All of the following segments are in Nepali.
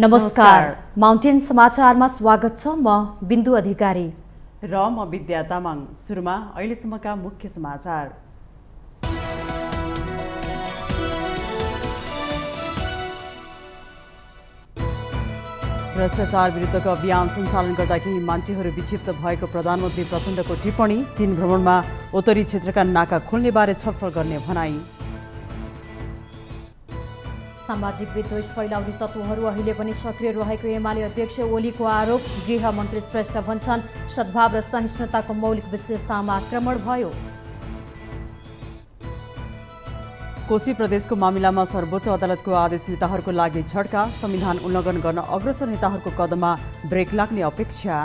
नमस्कार। माउन्टेन समाचारमा स्वागत छ। म बिन्दु अधिकारी र म विद्या तामाङ। सुरुमा अहिलेसम्मका मुख्य समाचार। भ्रष्टाचार विरुद्धको अभियान सञ्चालन गर्दा केही मान्छेहरू विक्षिप्त भएको प्रधानमन्त्री प्रचण्डको टिप्पणी। चीन भ्रमणमा उत्तरी क्षेत्रका नाका खोल्ने बारे छलफल गर्ने भनाई। सामाजिक विद्वेष फैलाउने तत्त्वहरू अहिले पनि सक्रिय रहेको एमाले अध्यक्ष ओलीको आरोप। गृहमन्त्री श्रेष्ठ भन्छन् सद्भाव र सहिष्णुताको मौलिक विशेषतामा आक्रमण भयो। कोशी प्रदेशको मामिलामा सर्वोच्च अदालतको आदेश नेताहरूको लागि झड्का। संविधान उल्लङ्घन गर्न अग्रसर नेताहरूको कदममा ब्रेक लाग्ने अपेक्षा।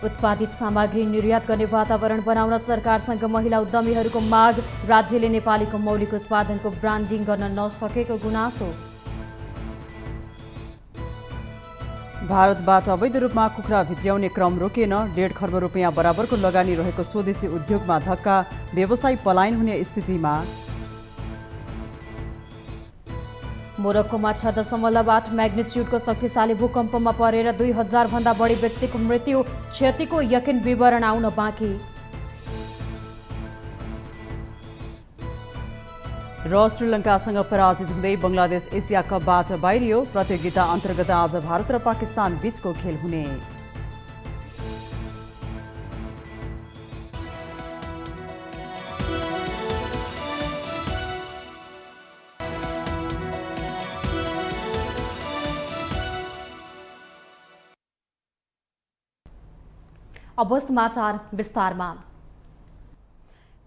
उत्पादित सामग्री निर्यात गर्ने वातावरण बनाउन सरकारसँग महिला उद्यमीहरूको माग। राज्यले नेपालीको मौलिक उत्पादनको ब्रान्डिङ गर्न नसकेको गुनासो। भारतबाट अवैध रूपमा कुखुरा भित्र्याउने क्रम रोकिएन। 1.5 खर्ब रुपियाँ बराबरको लगानी रहेको स्वदेशी उद्योगमा धक्का। व्यवसाय पलायन हुने स्थितिमा। मोरक्कोमा 6.8 म्याग्निच्युडको शक्तिशाली भूकम्पमा परेर 2000 भन्दा बढी व्यक्तिको मृत्यु। क्षतिको यकिन विवरण आउन बाँकी। र श्रीलङ्कासँग पराजित हुँदै बङ्गलादेश एसिया कपबाट बाहिरियो। प्रतियोगिता अन्तर्गत आज भारत र पाकिस्तान बीचको खेल हुने। अब समाचार विस्तारमा।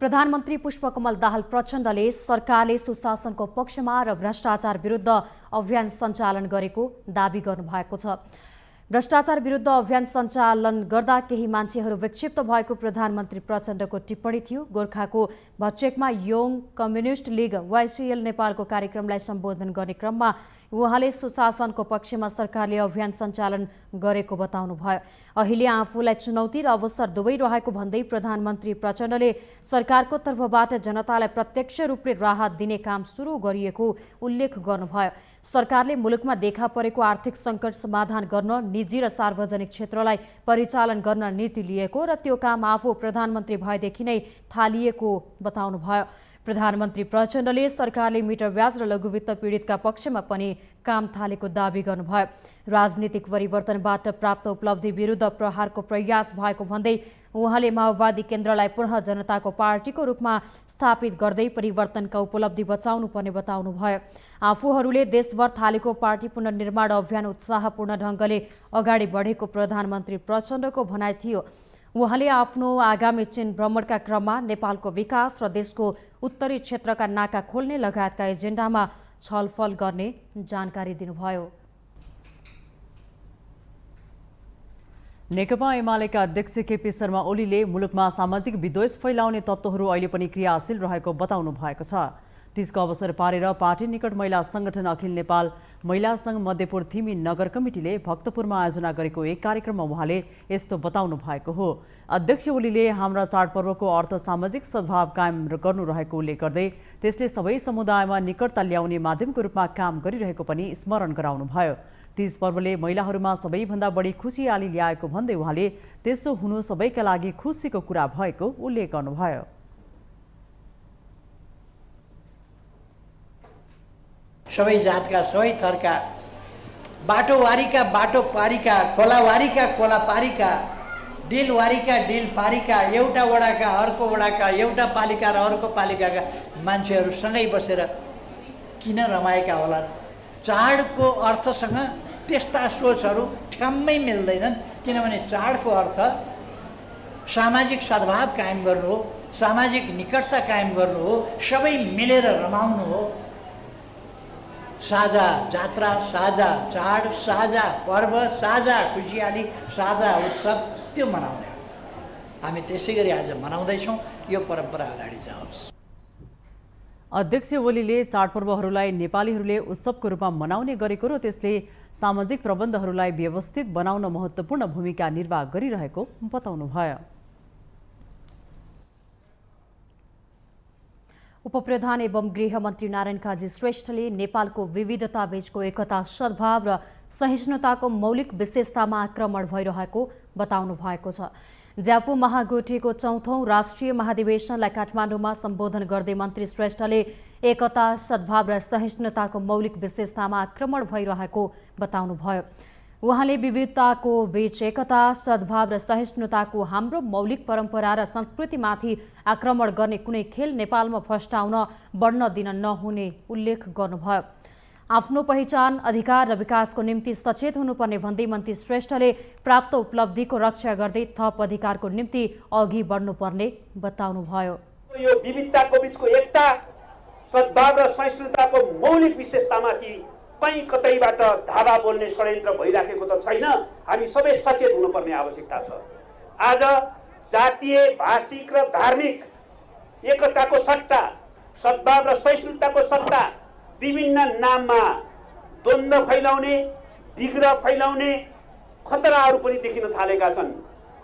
प्रधानमन्त्री पुष्पकमल दाहाल प्रचण्डले सरकारले सुशासनको पक्षमा र भ्रष्टाचार विरुद्ध अभियान सञ्चालन गरेको दाबी गर्नुभएको छ। भ्रष्टाचार विरुद्ध अभियान सञ्चालन गर्दा केही मान्छेहरू विक्षिप्त भएको प्रधानमन्त्री प्रचण्डको टिप्पणी थियो। गोर्खाको भटचेकमा योङ कम्युनिस्ट लीग वाइसिएल नेपालको कार्यक्रमलाई सम्बोधन गर्ने क्रममा उहाँले सुशासनको पक्षमा सरकारले अभियान सञ्चालन गरेको बताउनुभयो। अहिले आफूलाई चुनौती र अवसर दुवै रहेको भन्दै प्रधानमन्त्री प्रचण्डले सरकारको तर्फबाट जनतालाई प्रत्यक्ष रूपले राहत दिने काम सुरु गरिएको उल्लेख गर्नुभयो। सरकारले मुलुकमा देखा परेको आर्थिक सङ्कट समाधान गर्न निजी र सार्वजनिक क्षेत्रलाई परिचालन गर्न नीति लिएको र त्यो काम आफू प्रधानमन्त्री भएदेखि नै थालिएको बताउनुभयो। प्रधानमन्त्री प्रचण्डले सरकारले मिटर ब्याज र लघुवित्त पीडितका पक्षमा पनि काम थालेको दाबी गर्नुभयो। राजनीतिक परिवर्तनबाट प्राप्त उपलब्धि विरुद्ध प्रहारको प्रयास भएको भन्दै उहाँले माओवादी केन्द्रलाई पुनः जनताको पार्टीको रूपमा स्थापित गर्दै परिवर्तनका उपलब्धि बचाउनु पर्ने बताउनुभयो। आफूहरूले देशभर थालेको पार्टी पुनर्निर्माण अभियान उत्साहपूर्ण ढङ्गले अगाडि बढेको प्रधानमन्त्री प्रचण्डको भनाइ थियो। उहाँले आफ्नो आगामी चीन भ्रमणका क्रममा नेपालको विकास र देशको उत्तरी क्षेत्रका नाका खोल्ने लगायतका एजेन्डामा छलफल गर्ने जानकारी दिनुभयो। नेकपा एमालेका अध्यक्ष केपी शर्मा ओलीले मुलुकमा सामाजिक विद्वेष फैलाउने तत्त्वहरू अहिले पनि क्रियाशील रहेको बताउनु भएको छ। त्यसको अवसर पारेर पार्टी निकट महिला संगठन अखिल नेपाल महिला सङ्घ मध्यपुर थिमी नगर कमिटीले भक्तपुरमा आयोजना गरेको एक कार्यक्रममा उहाँले यस्तो बताउनु भएको हो। अध्यक्ष ओलीले हाम्रा चाडपर्वको अर्थ सामाजिक सद्भाव कायम गर्नु रहेको उल्लेख गर्दै त्यसले सबै समुदायमा निकटता ल्याउने माध्यमको रूपमा काम गरिरहेको पनि स्मरण गराउनुभयो। तीज पर्वले महिलाहरूमा सबैभन्दा बढी खुसियाली ल्याएको भन्दै उहाँले त्यसो हुनु सबैका लागि खुसीको कुरा भएको उल्लेख गर्नुभयो। सबै जातका सबै थरका बाटोवारीका बाटो पारीका खोलावारीका खोला पारीका डिलवारीका डिल पारीका एउटा वडाका अर्को वडाका एउटा पालिका र अर्को पालिकाका मान्छेहरू सँगै बसेर किन रमाएका होला। चाडको अर्थसँग त्यस्ता सोचहरू ठ्याम्मै मिल्दैनन्। किनभने चाडको अर्थ सामाजिक सद्भाव कायम गर्नु हो, सामाजिक निकटता कायम गर्नु हो, सबै मिलेर रमाउनु हो। साझा जात्रा, साझा चाड, साझा पर्व, साझा खुसियाली, साझा उत्सव त्यो मनाउने हो। हामी त्यसै गरी आज मनाउँदैछौँ। यो परम्परा अगाडि जाओस्। अध्यक्ष ओलीले चाडपर्वहरूलाई नेपालीहरूले उत्सवको रूपमा मनाउने गरेको र त्यसले सामाजिक प्रबन्धहरूलाई व्यवस्थित बनाउन महत्त्वपूर्ण भूमिका निर्वाह गरिरहेको बताउनुभयो। उपप्रधान एवं गृहमन्त्री नारायण काजी श्रेष्ठले नेपालको विविधता बीचको एकता, सद्भाव र सहिष्णुताको मौलिक विशेषतामा आक्रमण भइरहेको बताउनु भएको छ। ज्यापू महागोठीको 4औं राष्ट्रिय महाधिवेशनलाई काठमाडौँमा सम्बोधन गर्दै मन्त्री श्रेष्ठले एकता, सद्भाव र सहिष्णुताको मौलिक विशेषतामा आक्रमण भइरहेको बताउनुभयो। उहाँले विविधताको बीच एकता, सद्भाव र सहिष्णुताको हाम्रो मौलिक परम्परा र संस्कृतिमाथि आक्रमण गर्ने कुनै खेल नेपालमा फस्टाउन बढ्न दिन नहुने उल्लेख गर्नुभयो। आफ्नो पहिचान, अधिकार र विकासको निम्ति सचेत हुनुपर्ने भन्दै मन्त्री श्रेष्ठले प्राप्त उपलब्धिको रक्षा गर्दै थप अधिकारको निम्ति अघि बढ्नुपर्ने बताउनुभयो। यो विविधताको बीचको एकता, सद्भाव र सहिष्णुताको मौलिक विशेषतामाथि कहीँ कतैबाट धावा बोल्ने षड्यन्त्र भइराखेको त छैन। हामी सबै सचेत हुनुपर्ने आवश्यकता छ। आज जातीय, भाषिक र धार्मिक एकताको सट्टा, सद्भाव र सहिष्णुताको सट्टा विभिन्न नाममा द्वन्द्व फैलाउने, विग्रह फैलाउने खतराहरू पनि देखिन थालेका छन्।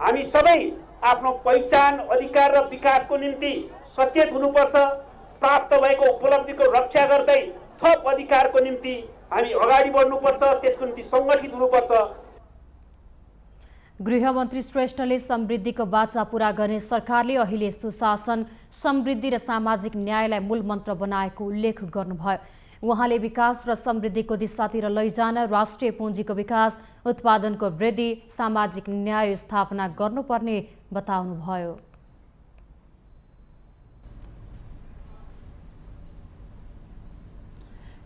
हामी सबै आफ्नो पहिचान, अधिकार र विकासको निम्ति सचेत हुनुपर्छ। प्राप्त भएको उपलब्धिको रक्षा गर्दै थप अधिकारको निम्ति हामी अगाडि बढ्नुपर्छ, त्यसको निम्ति सङ्गठित हुनुपर्छ। गृहमन्त्री श्रेष्ठले समृद्धिको वाचा पूरा गर्ने सरकारले अहिले सुशासन, समृद्धि र सामाजिक न्यायलाई मूल मन्त्र बनाएको उल्लेख गर्नुभयो। उहाँले विकास र समृद्धिको दिशातिर लैजान राष्ट्रिय पुँजीको विकास, उत्पादनको वृद्धि, सामाजिक न्याय स्थापना गर्नुपर्ने बताउनुभयो।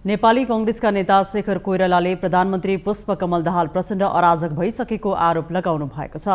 नेपाली कांग्रेसका नेता शेखर कोइरालाले प्रधानमन्त्री पुष्पकमल दाहाल प्रचण्ड अराजक भइसकेको आरोप लगाउनु भएको छ।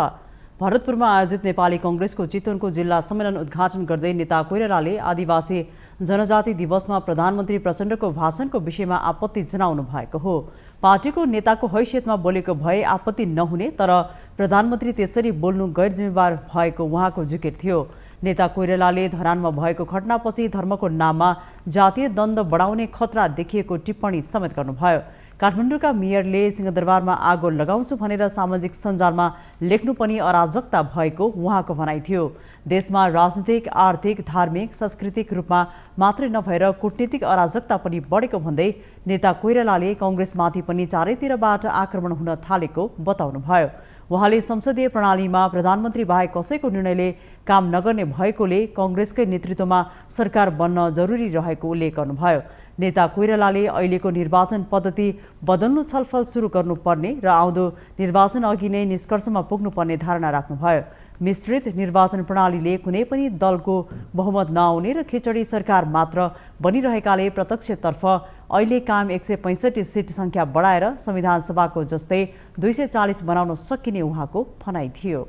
भरतपुरमा आयोजित नेपाली कांग्रेसको चितवनको जिल्ला सम्मेलन उद्घाटन गर्दै नेता कोइरालाले आदिवासी जनजाति दिवसमा प्रधानमन्त्री प्रचण्डको भाषणको विषयमा आपत्ति जनाउनु भएको हो। पार्टीको नेताको हैसियतमा बोलेको भए आपत्ति नहुने, तर प्रधानमन्त्री त्यसरी बोल्नु गैर जिम्मेवार भएको उहाँको जिकिर थियो। नेता कोइरालाले धरानमा भएको घटनापछि धर्मको नाममा जातीय द्वन्द्व बढाउने खतरा देखिएको टिप्पणी समेत गर्नुभयो। काठमाडौँका मेयरले सिंहदरबारमा आगो लगाउँछु भनेर सामाजिक सञ्जालमा लेख्नु पनि अराजकता भएको उहाँको भनाइ थियो। देशमा राजनीतिक, आर्थिक, धार्मिक, सांस्कृतिक रूपमा मात्रै नभएर कूटनीतिक अराजकता पनि बढेको भन्दै नेता कोइरालाले कांग्रेसमाथि पनि चारैतिरबाट आक्रमण हुन थालेको बताउनुभयो। उहाँले संसदीय प्रणालीमा प्रधानमन्त्री बाहेक कसैको निर्णयले काम नगर्ने भएकोले कांग्रेसकै नेतृत्वमा सरकार बन्न जरुरी रहेको उल्लेख गर्नुभयो। नेता कोइरालाले अहिलेको निर्वाचन पद्धति बदल्नु छलफल सुरु गर्नुपर्ने र आउँदो निर्वाचन अघि नै निष्कर्षमा पुग्नुपर्ने धारणा राख्नुभयो। मिश्रित निर्वाचन प्रणालीले कुनै पनि दलको बहुमत नआउने र खिचडी सरकार मात्र बनिरहेकाले प्रत्यक्षतर्फ अहिले कायम 165 सिट सङ्ख्या बढाएर संविधान सभाको जस्तै 240 बनाउन सकिने उहाँको भनाइ थियो।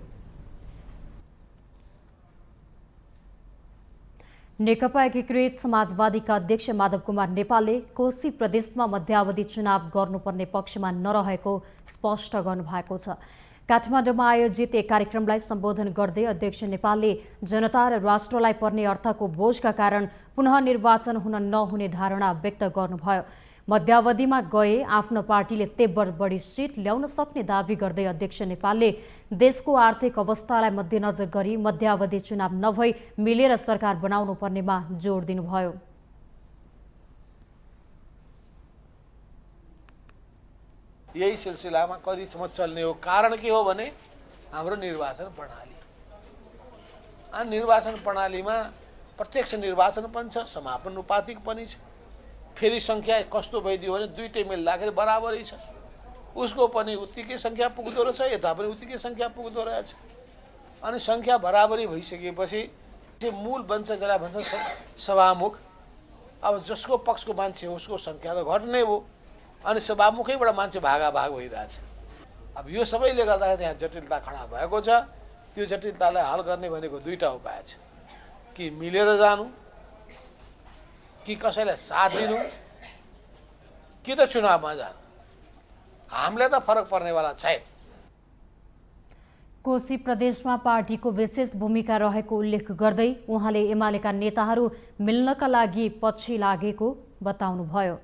नेकपा एकीकृत समाजवादीका अध्यक्ष माधव कुमार नेपालले कोशी प्रदेशमा मध्यावधि चुनाव गर्नुपर्ने पक्षमा नरहेको स्पष्ट गर्नुभएको छ। काठमाडौँमा आयोजित एक कार्यक्रमलाई सम्बोधन गर्दै अध्यक्ष नेपालले जनता र राष्ट्रलाई पर्ने अर्थको बोझका कारण पुनः निर्वाचन हुन नहुने धारणा व्यक्त गर्नुभयो। मध्यावधिमा गए आफ्नो पार्टीले तेब्बर बढी सिट ल्याउन सक्ने दावी गर्दै अध्यक्ष नेपालले देशको आर्थिक अवस्थालाई मध्यनजर गरी मध्यावधि चुनाव नभई मिलेर सरकार बनाउनु पर्नेमा जोड दिनुभयो। यही सिलसिलामा कतिसम्म चल्ने हो? कारण के हो भने हाम्रो निर्वाचन प्रणाली। निर्वाचन प्रणालीमा प्रत्यक्ष निर्वाचन पनि छ, समानुपातिक पनि छ। फेरि सङ्ख्या कस्तो भइदियो भने दुईटै मिल्दाखेरि बराबरै छ। उसको पनि उत्तिकै सङ्ख्या पुग्दो रहेछ, यता पनि उत्तिकै सङ्ख्या पुग्दो रहेछ। अनि सङ्ख्या बराबरी भइसकेपछि त्यो मूल बन्छ, जसलाई भन्छ सभामुख। अब जसको पक्षको मान्छे हो उसको सङ्ख्या त घट्ने हो, अनि सभामुखैबाट मान्छे भागाभाग भइरहेछ। अब यो सबैले गर्दाखेरि त्यहाँ जटिलता खडा भएको छ। त्यो जटिलतालाई हल गर्ने भनेको दुईवटा उपाय छ, कि मिलेर जानु, कि कसैलाई साथ दिनु, कि त चुनावमा जानु। हामीलाई त फरक पर्नेवाला छैन। कोशी प्रदेशमा पार्टीको विशेष भूमिका रहेको उल्लेख गर्दै उहाँले एमालेका नेताहरू मिल्नका लागि पछि लागेको बताउनुभयो।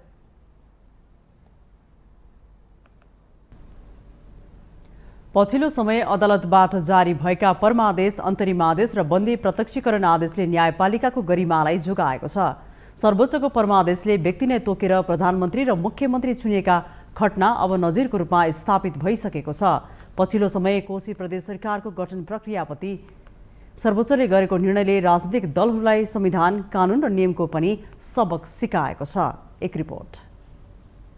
पछिल्लो समय अदालतबाट जारी भएका परमादेश, अन्तरिम आदेश र बन्दी प्रत्यक्षीकरण आदेशले न्यायपालिकाको गरिमालाई जोगाएको छ। सर्वोच्चको परमादेशले व्यक्ति नै तोकेर प्रधानमन्त्री र मुख्यमन्त्री चुनिएका घटना अब नजिरको रूपमा स्थापित भइसकेको छ। पछिल्लो समय कोशी प्रदेश सरकारको गठन प्रक्रियाप्रति सर्वोच्चले गरेको निर्णयले राजनीतिक दलहरूलाई संविधान, कानुन र नियमको पनि सबक सिकाएको छ। एक रिपोर्ट।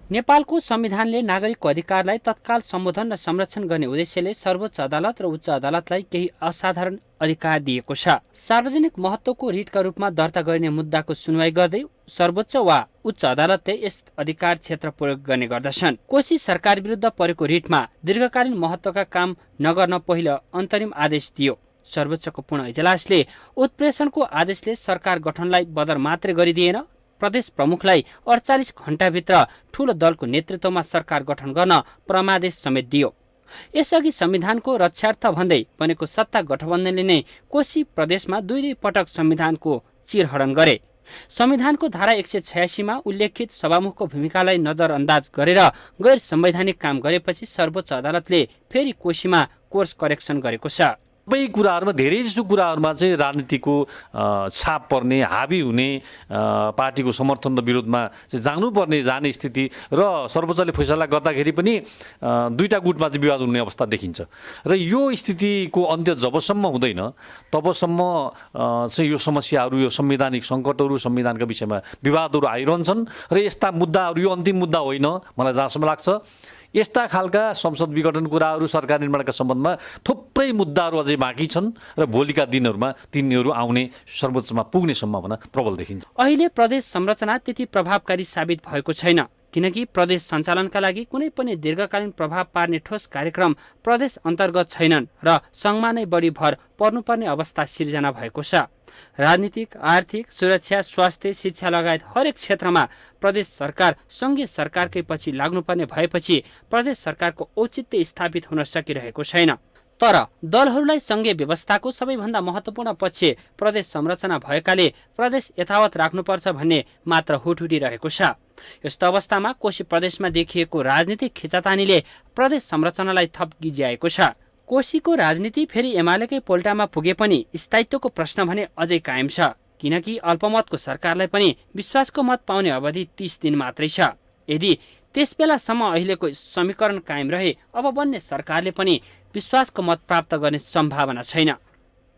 नेपालको संविधानले नागरिकको अधिकारलाई तत्काल सम्बोधन र संरक्षण गर्ने उद्देश्यले सर्वोच्च अदालत र उच्च अदालतलाई केही असाधारण अधिकार दिएको छ। सार्वजनिक महत्त्वको रिटका रूपमा दर्ता गरिने मुद्दाको सुनवाई गर्दै सर्वोच्च वा उच्च अदालतले यस अधिकार क्षेत्र प्रयोग गर्ने गर्दछन्। कोशी सरकार विरुद्ध परेको रिटमा दीर्घकालीन महत्त्वका काम नगर्न पहिलो अन्तरिम आदेश दियो। सर्वोच्चको पूर्ण इजलासले उत्प्रेषणको आदेशले सरकार गठनलाई बदर मात्रै गरिदिएन, प्रदेश प्रमुखलाई 48 घण्टाभित्र ठूलो दलको नेतृत्वमा सरकार गठन गर्न परमादेश समेत दियो। यसअघि संविधानको रक्षार्थ भन्दै बनेको सत्ता गठबन्धनले नै कोशी प्रदेशमा दुई पटक संविधानको चिरहरण गरे। संविधानको धारा 186 मा उल्लेखित सभामुखको भूमिकालाई नजरअन्दाज गरेर गैर संवैधानिक काम गरेपछि सर्वोच्च अदालतले फेरि कोशीमा कोर्स करेक्सन गरेको छ। सबै कुराहरूमा धेरैजसो कुराहरूमा चाहिँ राजनीतिको छाप पर्ने, हावी हुने, पार्टीको समर्थन र विरोधमा चाहिँ जाने स्थिति र सर्वोच्चले फैसला गर्दाखेरि पनि दुईटा गुटमा चाहिँ विवाद हुने अवस्था देखिन्छ। र यो स्थितिको अन्त्य जबसम्म हुँदैन तबसम्म चाहिँ यो समस्याहरू, यो संवैधानिक सङ्कटहरू, संविधानका विषयमा विवादहरू आइरहन्छन् र यस्ता मुद्दाहरू, यो अन्तिम मुद्दा होइन मलाई जहाँसम्म लाग्छ। यस्ता खालका संसद विघटन कुराहरू, सरकार निर्माणका सम्बन्धमा थुप्रै मुद्दाहरू अझै बाँकी छन् र भोलिका दिनहरूमा तिनीहरू आउने, सर्वोच्चमा पुग्ने सम्भावना प्रबल देखिन्छ। अहिले प्रदेश संरचना त्यति प्रभावकारी साबित भएको छैन, किनकि प्रदेश सञ्चालनका लागि कुनै पनि दीर्घकालीन प्रभाव पार्ने ठोस कार्यक्रम प्रदेश अन्तर्गत छैनन् र सङ्घमा नै बढी भर पर्नुपर्ने अवस्था सिर्जना भएको छ। राजनीतिक, आर्थिक, सुरक्षा, स्वास्थ्य, शिक्षा लगायत हरेक क्षेत्रमा प्रदेश सरकार सङ्घीय सरकारकै पछि लाग्नुपर्ने भएपछि प्रदेश सरकारको औचित्य स्थापित हुन सकिरहेको छैन। तर दलहरूलाई सङ्घीय व्यवस्थाको सबैभन्दा महत्त्वपूर्ण पक्ष प्रदेश संरचना भएकाले प्रदेश यथावत राख्नुपर्छ भन्ने मात्र हुट उठिरहेको छ। यस्तो अवस्थामा कोशी प्रदेशमा देखिएको राजनीतिक खिचातानीले प्रदेश संरचनालाई थप गिज्याएको छ। कोशीको राजनीति फेरि एमालेकै पोल्टामा पुगे पनि स्थायित्वको प्रश्न भने अझै कायम छ, किनकि अल्पमतको सरकारलाई पनि विश्वासको मत पाउने अवधि 30 दिन मात्रै छ। यदि त्यसबेलासम्म अहिलेको समीकरण कायम रहे अब बन्ने सरकारले पनि विश्वासको मत प्राप्त गर्ने सम्भावना छैन।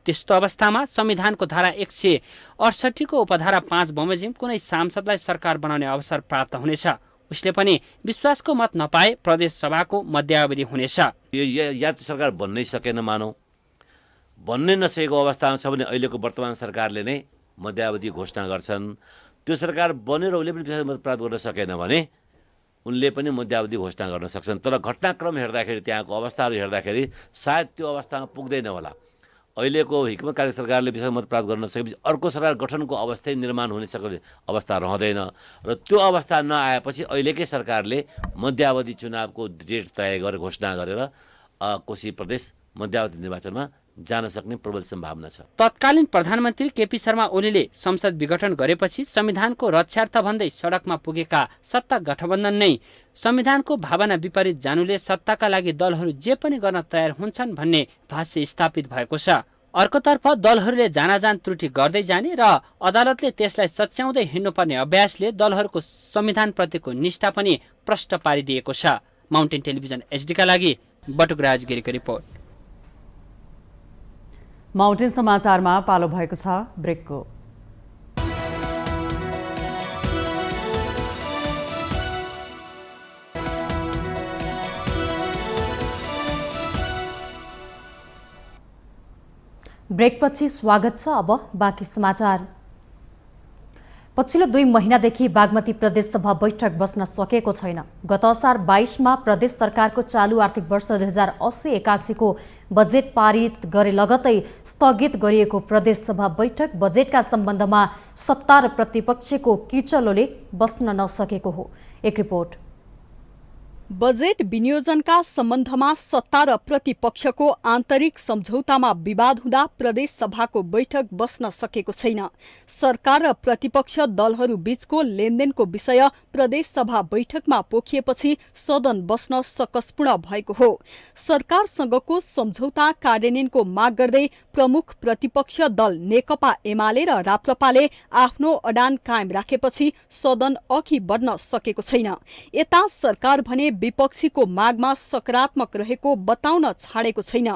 त्यस्तो अवस्थामा संविधानको धारा 168 को उपधारा 5 बमोजिम कुनै सांसदलाई सरकार बनाउने अवसर प्राप्त हुनेछ। उसले पनि विश्वासको मत नपाए प्रदेश सभाको मध्यावधि हुनेछ। या त सरकार बन्नै सकेन, मानौ बन्नै नसकेको अवस्थामा छ भने अहिलेको वर्तमान सरकारले नै मध्यावधि घोषणा गर्छन्। त्यो सरकार बनेर उसले पनि विश्वासको मत प्राप्त गर्न सकेन भने उनले पनि मध्यावधि घोषणा गर्न सक्छन्। तर घटनाक्रम हेर्दाखेरि, त्यहाँको अवस्थाहरू हेर्दाखेरि सायद त्यो अवस्थामा पुग्दैन होला। अहिलेको हिक्मतकारी सरकारले विश्वासको मत प्राप्त गर्न सकेपछि अर्को सरकार गठनको अवस्था निर्माण हुने सक्ने अवस्था रहँदैन र त्यो अवस्था नआएपछि अहिलेकै सरकारले मध्यावधि चुनावको डेट तय गरेर घोषणा गरेर कोशी प्रदेश मध्यावधि निर्वाचनमा जान सक्ने प्रबल सम्भावना छ। तत्कालीन प्रधानमन्त्री केपी शर्मा ओलीले संसद विघटन गरेपछि संविधानको रक्षार्थ भन्दै सडकमा पुगेका सत्ता गठबन्धन नै संविधानको भावना विपरीत जानुले सत्ताका लागि दलहरू जे पनि गर्न तयार हुन्छन् भन्ने भाष्य स्थापित भएको छ। अर्कोतर्फ दलहरूले जानाजान त्रुटि गर्दै जाने र अदालतले त्यसलाई सच्याउँदै हिँड्नुपर्ने अभ्यासले दलहरूको संविधानप्रतिको निष्ठा पनि प्रष्ट पारिदिएको छ। माउन्टेन टेलिभिजन एचडीका लागि बटुकराज गिरीको रिपोर्ट। माउन्टेन समाचारमा पालो भएको छ ब्रेकको। ब्रेकपछि स्वागत छ। अब बाँकी समाचार। पछिल्लो 2 महिनादेखि बागमती प्रदेशसभा बैठक बस्न सकेको छैन। गत असार 22 मा प्रदेश सरकारको चालु आर्थिक वर्ष 2080-81 को बजेट पारित गरे लगतै स्थगित गरिएको प्रदेशसभा बैठक बजेटका सम्बन्धमा सत्ता र प्रतिपक्षको किचलोले बस्न नसकेको हो। एक रिपोर्ट। बजेट विनियोजनका सम्बन्धमा सत्ता र प्रतिपक्षको आन्तरिक सम्झौतामा विवाद हुँदा प्रदेश सभाको बैठक बस्न सकेको छैन। सरकार र प्रतिपक्ष दलहरू बीचको लेनदेनको विषय प्रदेश सभा बैठकमा पोखिएपछि सदन बस्न सकसपूर्ण भएको हो। सरकारसँगको सम्झौता कार्यान्वयनको माग गर्दै प्रमुख प्रतिपक्ष दल नेकपा एमाले र राप्रपाले आफ्नो अडान कायम राखेपछि सदन अघि बढ्न सकेको छैन। यता सरकार भने विपक्षीको मागमा सकारात्मक रहेको बताउन छाडेको छैन।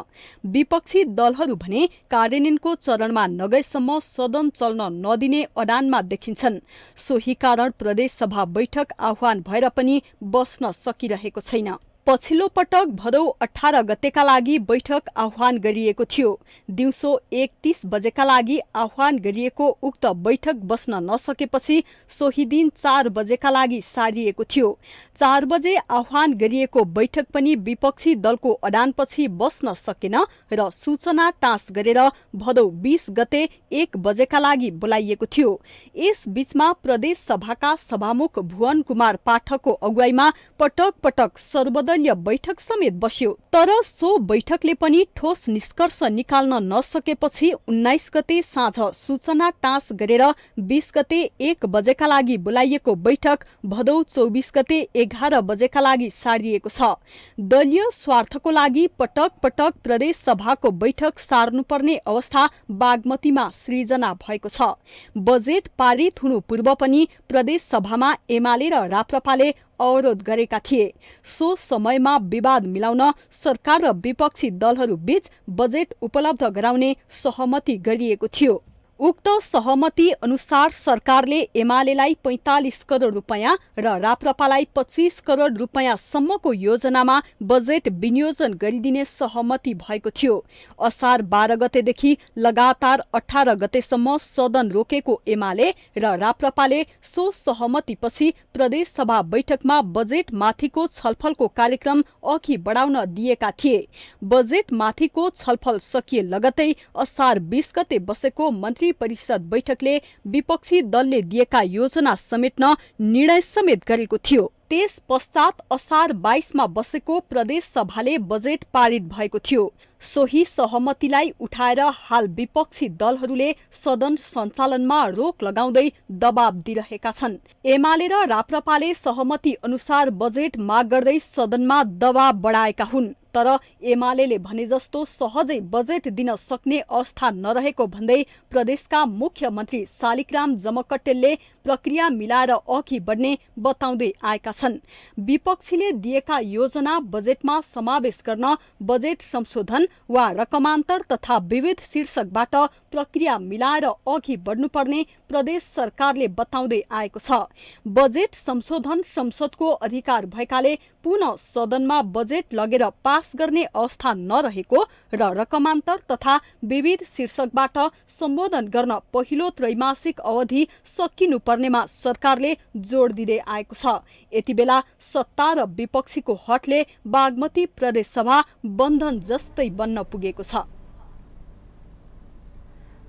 विपक्षी दलहरू भने कार्यान्वयनको चरणमा नगएसम्म सदन चल्न नदिने अडानमा देखिन्छन्। सोही कारण प्रदेश सभा बैठक आह्वान भएर पनि बस्न सकिरहेको छैन। पछिल्लो पटक भदौ 18 गतेका लागि बैठक आह्वान गरिएको थियो। दिउँसो 1:30 बजेका लागि आह्वान गरिएको उक्त बैठक बस्न नसकेपछि सोही दिन 4 बजेका लागि सारिएको थियो। 4 बजे आह्वान गरिएको बैठक पनि विपक्षी दलको अडानपछि बस्न सकेन र सूचना टाँस गरेर भदौ 20 गते 1 बजेका लागि बोलाइएको थियो। यस बीचमा प्रदेश सभाका सभामुख भुवन कुमार पाठकको अगुवाईमा पटक पटक सर्वदलीय बैठक समेत बस्यो। तर सो बैठकले पनि ठोस निष्कर्ष निकाल्न नसकेपछि 19 गते साँझ सूचना टाँस गरेर 20 गते 1 बजेका लागि बोलाइएको बैठक भदौ 24 गते 11 बजेका लागि सारिएको छ। दलीय स्वार्थको लागि पटक पटक प्रदेश सभाको बैठक सार्नुपर्ने अवस्था बागमतीमा सृजना भएको छ। बजेट पारित हुनु पूर्व पनि प्रदेश सभामा एमाले र राप्रपाले अवरोध गरेका थिए। सो समयमा विवाद मिलाउन सरकार र विपक्षी दलहरू बीच बजेट उपलब्ध गराउने सहमति गरिएको थियो। उक्त सहमति अनुसार सरकारले एमालेलाई 45 करोड रुपैयाँ र राप्रपालाई 25 करोड रुपैयाँसम्मको योजनामा बजेट विनियोजन गरिदिने सहमति भएको थियो। असार 12 गतेदेखि लगातार 18 गतेसम्म सदन रोकेको एमाले र राप्रपाले सो सहमतिपछि प्रदेश सभा बैठकमा बजेट माथिको छलफलको कार्यक्रम अघि बढाउन दिएका थिए। बजेट माथिको छलफल सकिए लगतै असार 20 गते बसेको मन्त्री परिषद बैठकले विपक्षी दलले दिएका योजना समेट्न निर्णय समेत गरेको थियो। त्यस पश्चात असार 22 मा बसेको प्रदेश सभाले बजेट पारित भएको थियो। सोही सहमतिलाई उठाएर हाल विपक्षी दलहरूले सदन सञ्चालनमा रोक लगाउँदै दबाब दिइरहेका छन्। एमाले र राप्रपाले सहमति अनुसार बजेट माग गर्दै सदनमा दबाब बढाएका हुन्। तर एमाले भने जस्तो सहजै बजेट दिन सक्ने अवस्था नरहेको भन्दै प्रदेशका मुख्यमन्त्री शालिग्राम जमकट्टेलले प्रक्रिया मिलाएर अघि बढ्ने बताउँदै आएका छन्। विपक्षीले दिएका योजना बजेटमा समावेश गर्न बजेट संशोधन वा रकमान्तर तथा विविध शीर्षकबाट प्रक्रिया मिलाएर अघि बढ्नुपर्ने प्रदेश सरकारले बताउँदै आएको छ। बजेट संशोधन संसदको अधिकार भएकाले पुनः सदनमा बजेट लगेर पास गर्ने अवस्था नरहेको र रकमान्तर तथा विविध शीर्षकबाट सम्बोधन गर्न पहिलो त्रैमासिक अवधि सकिनुपर्नेमा सरकारले जोड दिँदै आएको छ। यति बेला सत्ता र विपक्षीको हटले बागमती प्रदेश सभा बन्धन जस्तै बन्न पुगेको छ।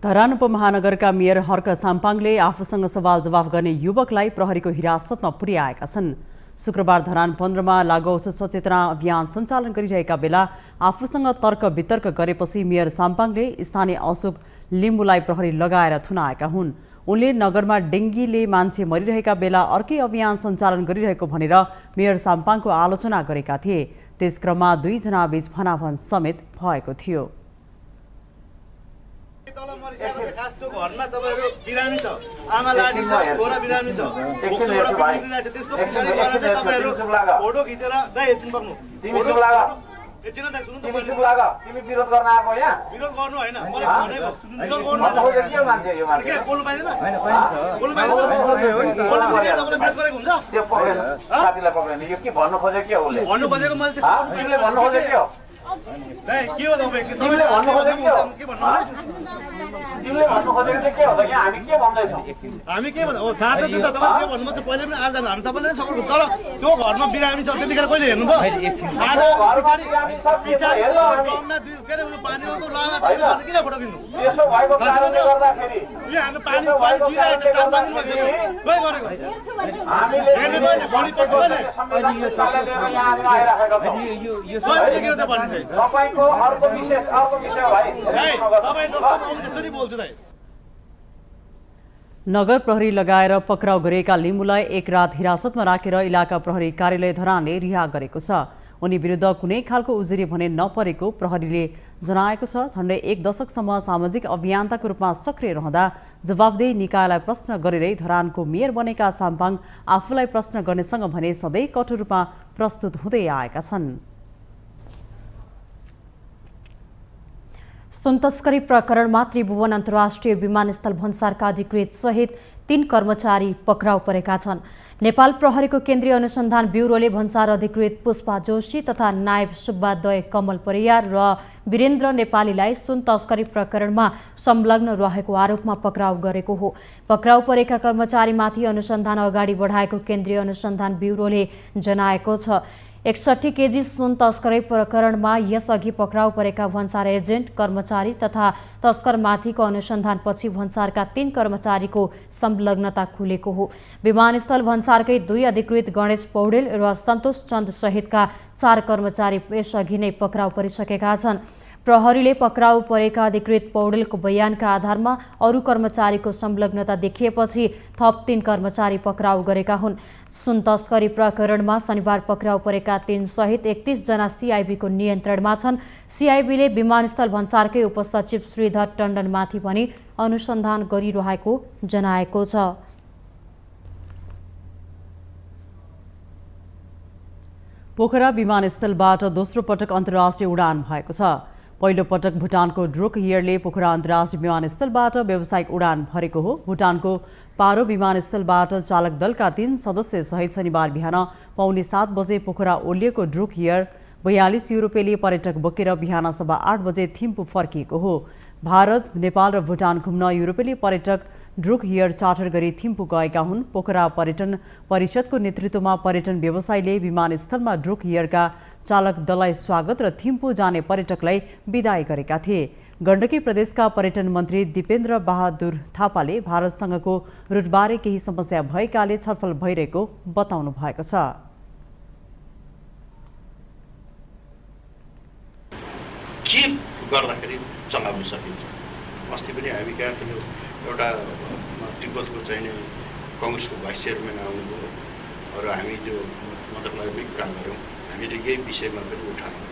धरान उपमहानगरका मेयर हर्क साम्पाङले आफूसँग सवाल जवाफ गर्ने युवकलाई प्रहरीको हिरासतमा पुर्याएका छन्। शुक्रबार धरान 15 मा लागु औषध सचेतना अभियान सञ्चालन गरिरहेका बेला आफूसँग तर्क वितर्क गरेपछि मेयर साम्पाङले स्थानीय अशोक लिम्बुलाई प्रहरी लगाएर थुनाएका हुन्। उनले नगरमा डेङ्गीले मान्छे मरिरहेका बेला अर्कै अभियान सञ्चालन गरिरहेको भनेर मेयर साम्पाङको आलोचना गरेका थिए। त्यस क्रममा 2 जना बीच फनाफन समेत भएको थियो। घरमा तपाईहरु बिरामी छ, आमा लाडी छ, छोरा बिरामी छ, तपाईहरु फोटो खिचेर दाइ एकछिन बग्नु, तिमी चुप लाग, एकछिन दाइ सुन्नु, तिमी चुप लाग, तिमी विरोध गर्न आको यहाँ, विरोध गर्नु हैन, मलाई भने विरोध गर्नु हो के मान्छे यो मान्छे के बोल्नु पाइदैन, हैन बोल्नु पाइदैन, बोल्नु पाइदैन, तपाईले विरोध गरेको हुन्छ, त्यो पक्रेन, साथीलाई पक्रेन, यो के भन्नु खोजेको के हो उले, भन्नु खोजेको मैले त्यस्तो तिमीले भन्नु खोजेको के हो, दाइ के हो तपाईले भन्नु खोजेको के हो, के भन्नु तिमीले भन्नु खोजेको चाहिँ के हो त, यहाँ हामी के भन्दैछौँ, हामी के भन्नु हो थाहा छ त्यो त तपाईले के भन्नु चाहिँ पहिले पनि आज हामी तपाईले सबै तर त्यो घरमा बिरामी छ त्यतिखेर कहिले हेर्नु भयो, आज घर बिरामी छ पछाडी हेर्नु हामी गाउँमा के रे पानीको लागा छ किन फोटो किन्नु, यसो भएको कारणले गर्दाखेरि हाम्रो पानी छिराएको छ 4-5 दिन भइसक्यो गए गरेको हामीले बढी पर्छ तपाईको अर्को विषय भाइ तपाईँ त्यसरी बोल्छु दाइ। नगर प्रहरी लगाएर पक्राउ गरिएका लिम्बूलाई एक रात हिरासतमा राखेर इलाका प्रहरी कार्यालय धरानले रिहा गरेको छ। उनी विरुद्ध कुनै खालको उजुरी भने नपरेको प्रहरीले जनाएको छ। झण्डै 1 दशकसम्म सामाजिक अभियन्ताको रूपमा सक्रिय रहँदा जवाफदेही निकायलाई प्रश्न गरेरै धरानको मेयर बनेका साम्पाङ आफूलाई प्रश्न गर्नेसँग भने सधैँ कठोर रूपमा प्रस्तुत हुँदै आएका छन्। सुन तस्करी प्रकरणमा त्रिभुवन अन्तर्राष्ट्रिय विमानस्थल भन्सारका अधिकृत सहित 3 कर्मचारी पक्राउ परेका छन्। नेपाल प्रहरीको केन्द्रीय अनुसन्धान ब्युरोले भन्सार अधिकृत पुष्पा जोशी तथा नायब सुब्बाद्वय कमल परियार र वीरेन्द्र नेपालीलाई सुन तस्करी प्रकरणमा संलग्न रहेको आरोपमा पक्राउ गरेको हो। पक्राउ परेका कर्मचारीमाथि अनुसन्धान अगाडि बढाएको केन्द्रीय अनुसन्धान ब्युरोले जनाएको छ। 61 केजी सुन तस्करी प्रकरणमा यसअघि पक्राउ परेका भन्सार एजेन्ट कर्मचारी तथा तस्करमाथिको अनुसन्धानपछि भन्सारका 3 कर्मचारीको संलग्नता खुलेको हो। विमानस्थल भन्सारकै 2 अधिकृत गणेश पौडेल र सन्तोष चन्द सहितका 4 कर्मचारी यसअघि नै पक्राउ परिसकेका छन्। प्रहरीले पक्राउ परेका अधिकृत पौडेलको बयानका आधारमा अरू कर्मचारीको संलग्नता देखिएपछि थप 3 कर्मचारी पक्राउ गरेका हुन्। सुन तस्करी प्रकरणमा शनिबार पक्राउ परेका 3 सहित 31 जना सिआइबीको नियन्त्रणमा छन्। सिआइबीले विमानस्थल भन्सारकै उपसचिव श्रीधर टण्डनमाथि पनि अनुसन्धान गरिरहेको जनाएको छ। पोखरा विमानस्थलबाट दोस्रो पटक अन्तर्राष्ट्रिय उडान भएको छ। पहिलो पटक भुटानको ड्रुक हियरले पोखरा अन्तर्राष्ट्रिय विमानस्थलबाट व्यावसायिक उडान भरेको हो। भुटानको पारो विमानस्थलबाट चालक दलका 3 सदस्य सहित शनिबार बिहान पौने 7 बजे पोखरा ओर्लिएको ड्रुक हियर 42 युरोपेली पर्यटक बोकेर बिहान 8:15 बजे थिम्पू फर्किएको हो। भारत, नेपाल र भुटान घुम्न युरोपेली पर्यटक ड्रुक हियर चार्टर गरी थिम्पू गएका हुन्। पोखरा पर्यटन परिषदको नेतृत्वमा पर्यटन व्यवसायीले विमानस्थलमा ड्रुक हियरका चालक दललाई स्वागत र थिम्पू जाने पर्यटकलाई बिदाई गरेका थिए। गण्डकी प्रदेशका पर्यटन मन्त्री दिपेन्द्र बहादुर थापाले भारतसँगको रुटबारे केही समस्या भएकाले छलफल भइरहेको बताउनु भएको छ। के गर्दाखेरि चलाउन सकिन्छ? अस्ति पनि हामी कहाँ त्यो एउटा तिब्बतको चाहिँ कङ्ग्रेसको भाइस चेयरम्यान आउनुभयो र हामी त्यो मन्त्रालयमै कुरा गऱ्यौँ। हामीले यही विषयमा पनि उठायौँ।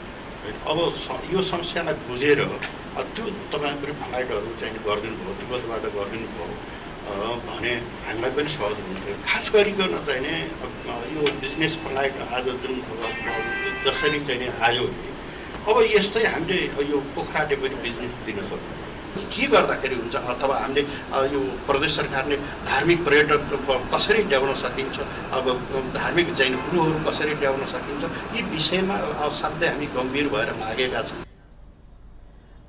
अब यो समस्यालाई बुझेर त्यो तपाईँ पनि फ्लाइटहरू चाहिँ गरिदिनु भयो, तिब्बतबाट गरिदिनु भयो भने हामीलाई पनि सहज हुन्थ्यो। खास गरिकन चाहिँ यो बिजनेस फ्लाइट आज जुन जसरी चाहिँ आयो अब यस्तै हामीले यो पोखराले पनि बिजनेस दिन सक्छौँ। के गर्दाखेरि हुन्छ अथवा हामीले यो प्रदेश सरकारले धार्मिक पर्यटक कसरी ल्याउन सकिन्छ, अब धार्मिक चाहिँ कुरोहरू कसरी ल्याउन सकिन्छ, यी विषयमा असाध्यै हामी गम्भीर भएर लागेका छौँ।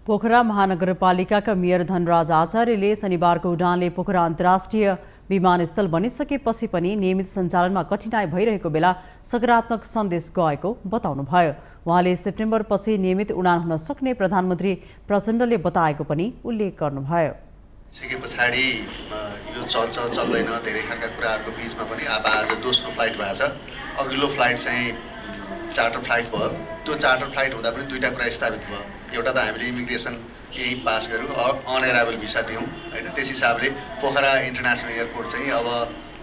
पोखरा महानगरपालिकाका मेयर धनराज आचार्यले शनिबारको उडानले पोखरा अन्तर्राष्ट्रिय विमानस्थल बनिसकेपछि पनि नियमित सञ्चालनमा कठिनाई भइरहेको बेला सकारात्मक सन्देश गएको बताउनुभयो। उहाँले सेप्टेम्बरपछि नियमित उडान हुन सक्ने प्रधानमन्त्री प्रचण्डले बताएको पनि उल्लेख गर्नुभयो। सिके पछाडि यो चल्छ चल्दैन धेरै खालका कुराहरूको बिचमा पनि अब आज दोस्रो फ्लाइट भएको छ। अघिल्लो फ्लाइट चाहिँ चार्टर फ्लाइट भयो। त्यो चार्टर फ्लाइट हुँदा पनि 2टा कुरा स्थापित भयो। एउटा त हामीले इमिग्रेसन यही पास गऱ्यौँ, अनएराइबल भिसा दियौँ होइन। त्यस हिसाबले पोखरा इन्टरनेसनल एयरपोर्ट चाहिँ अब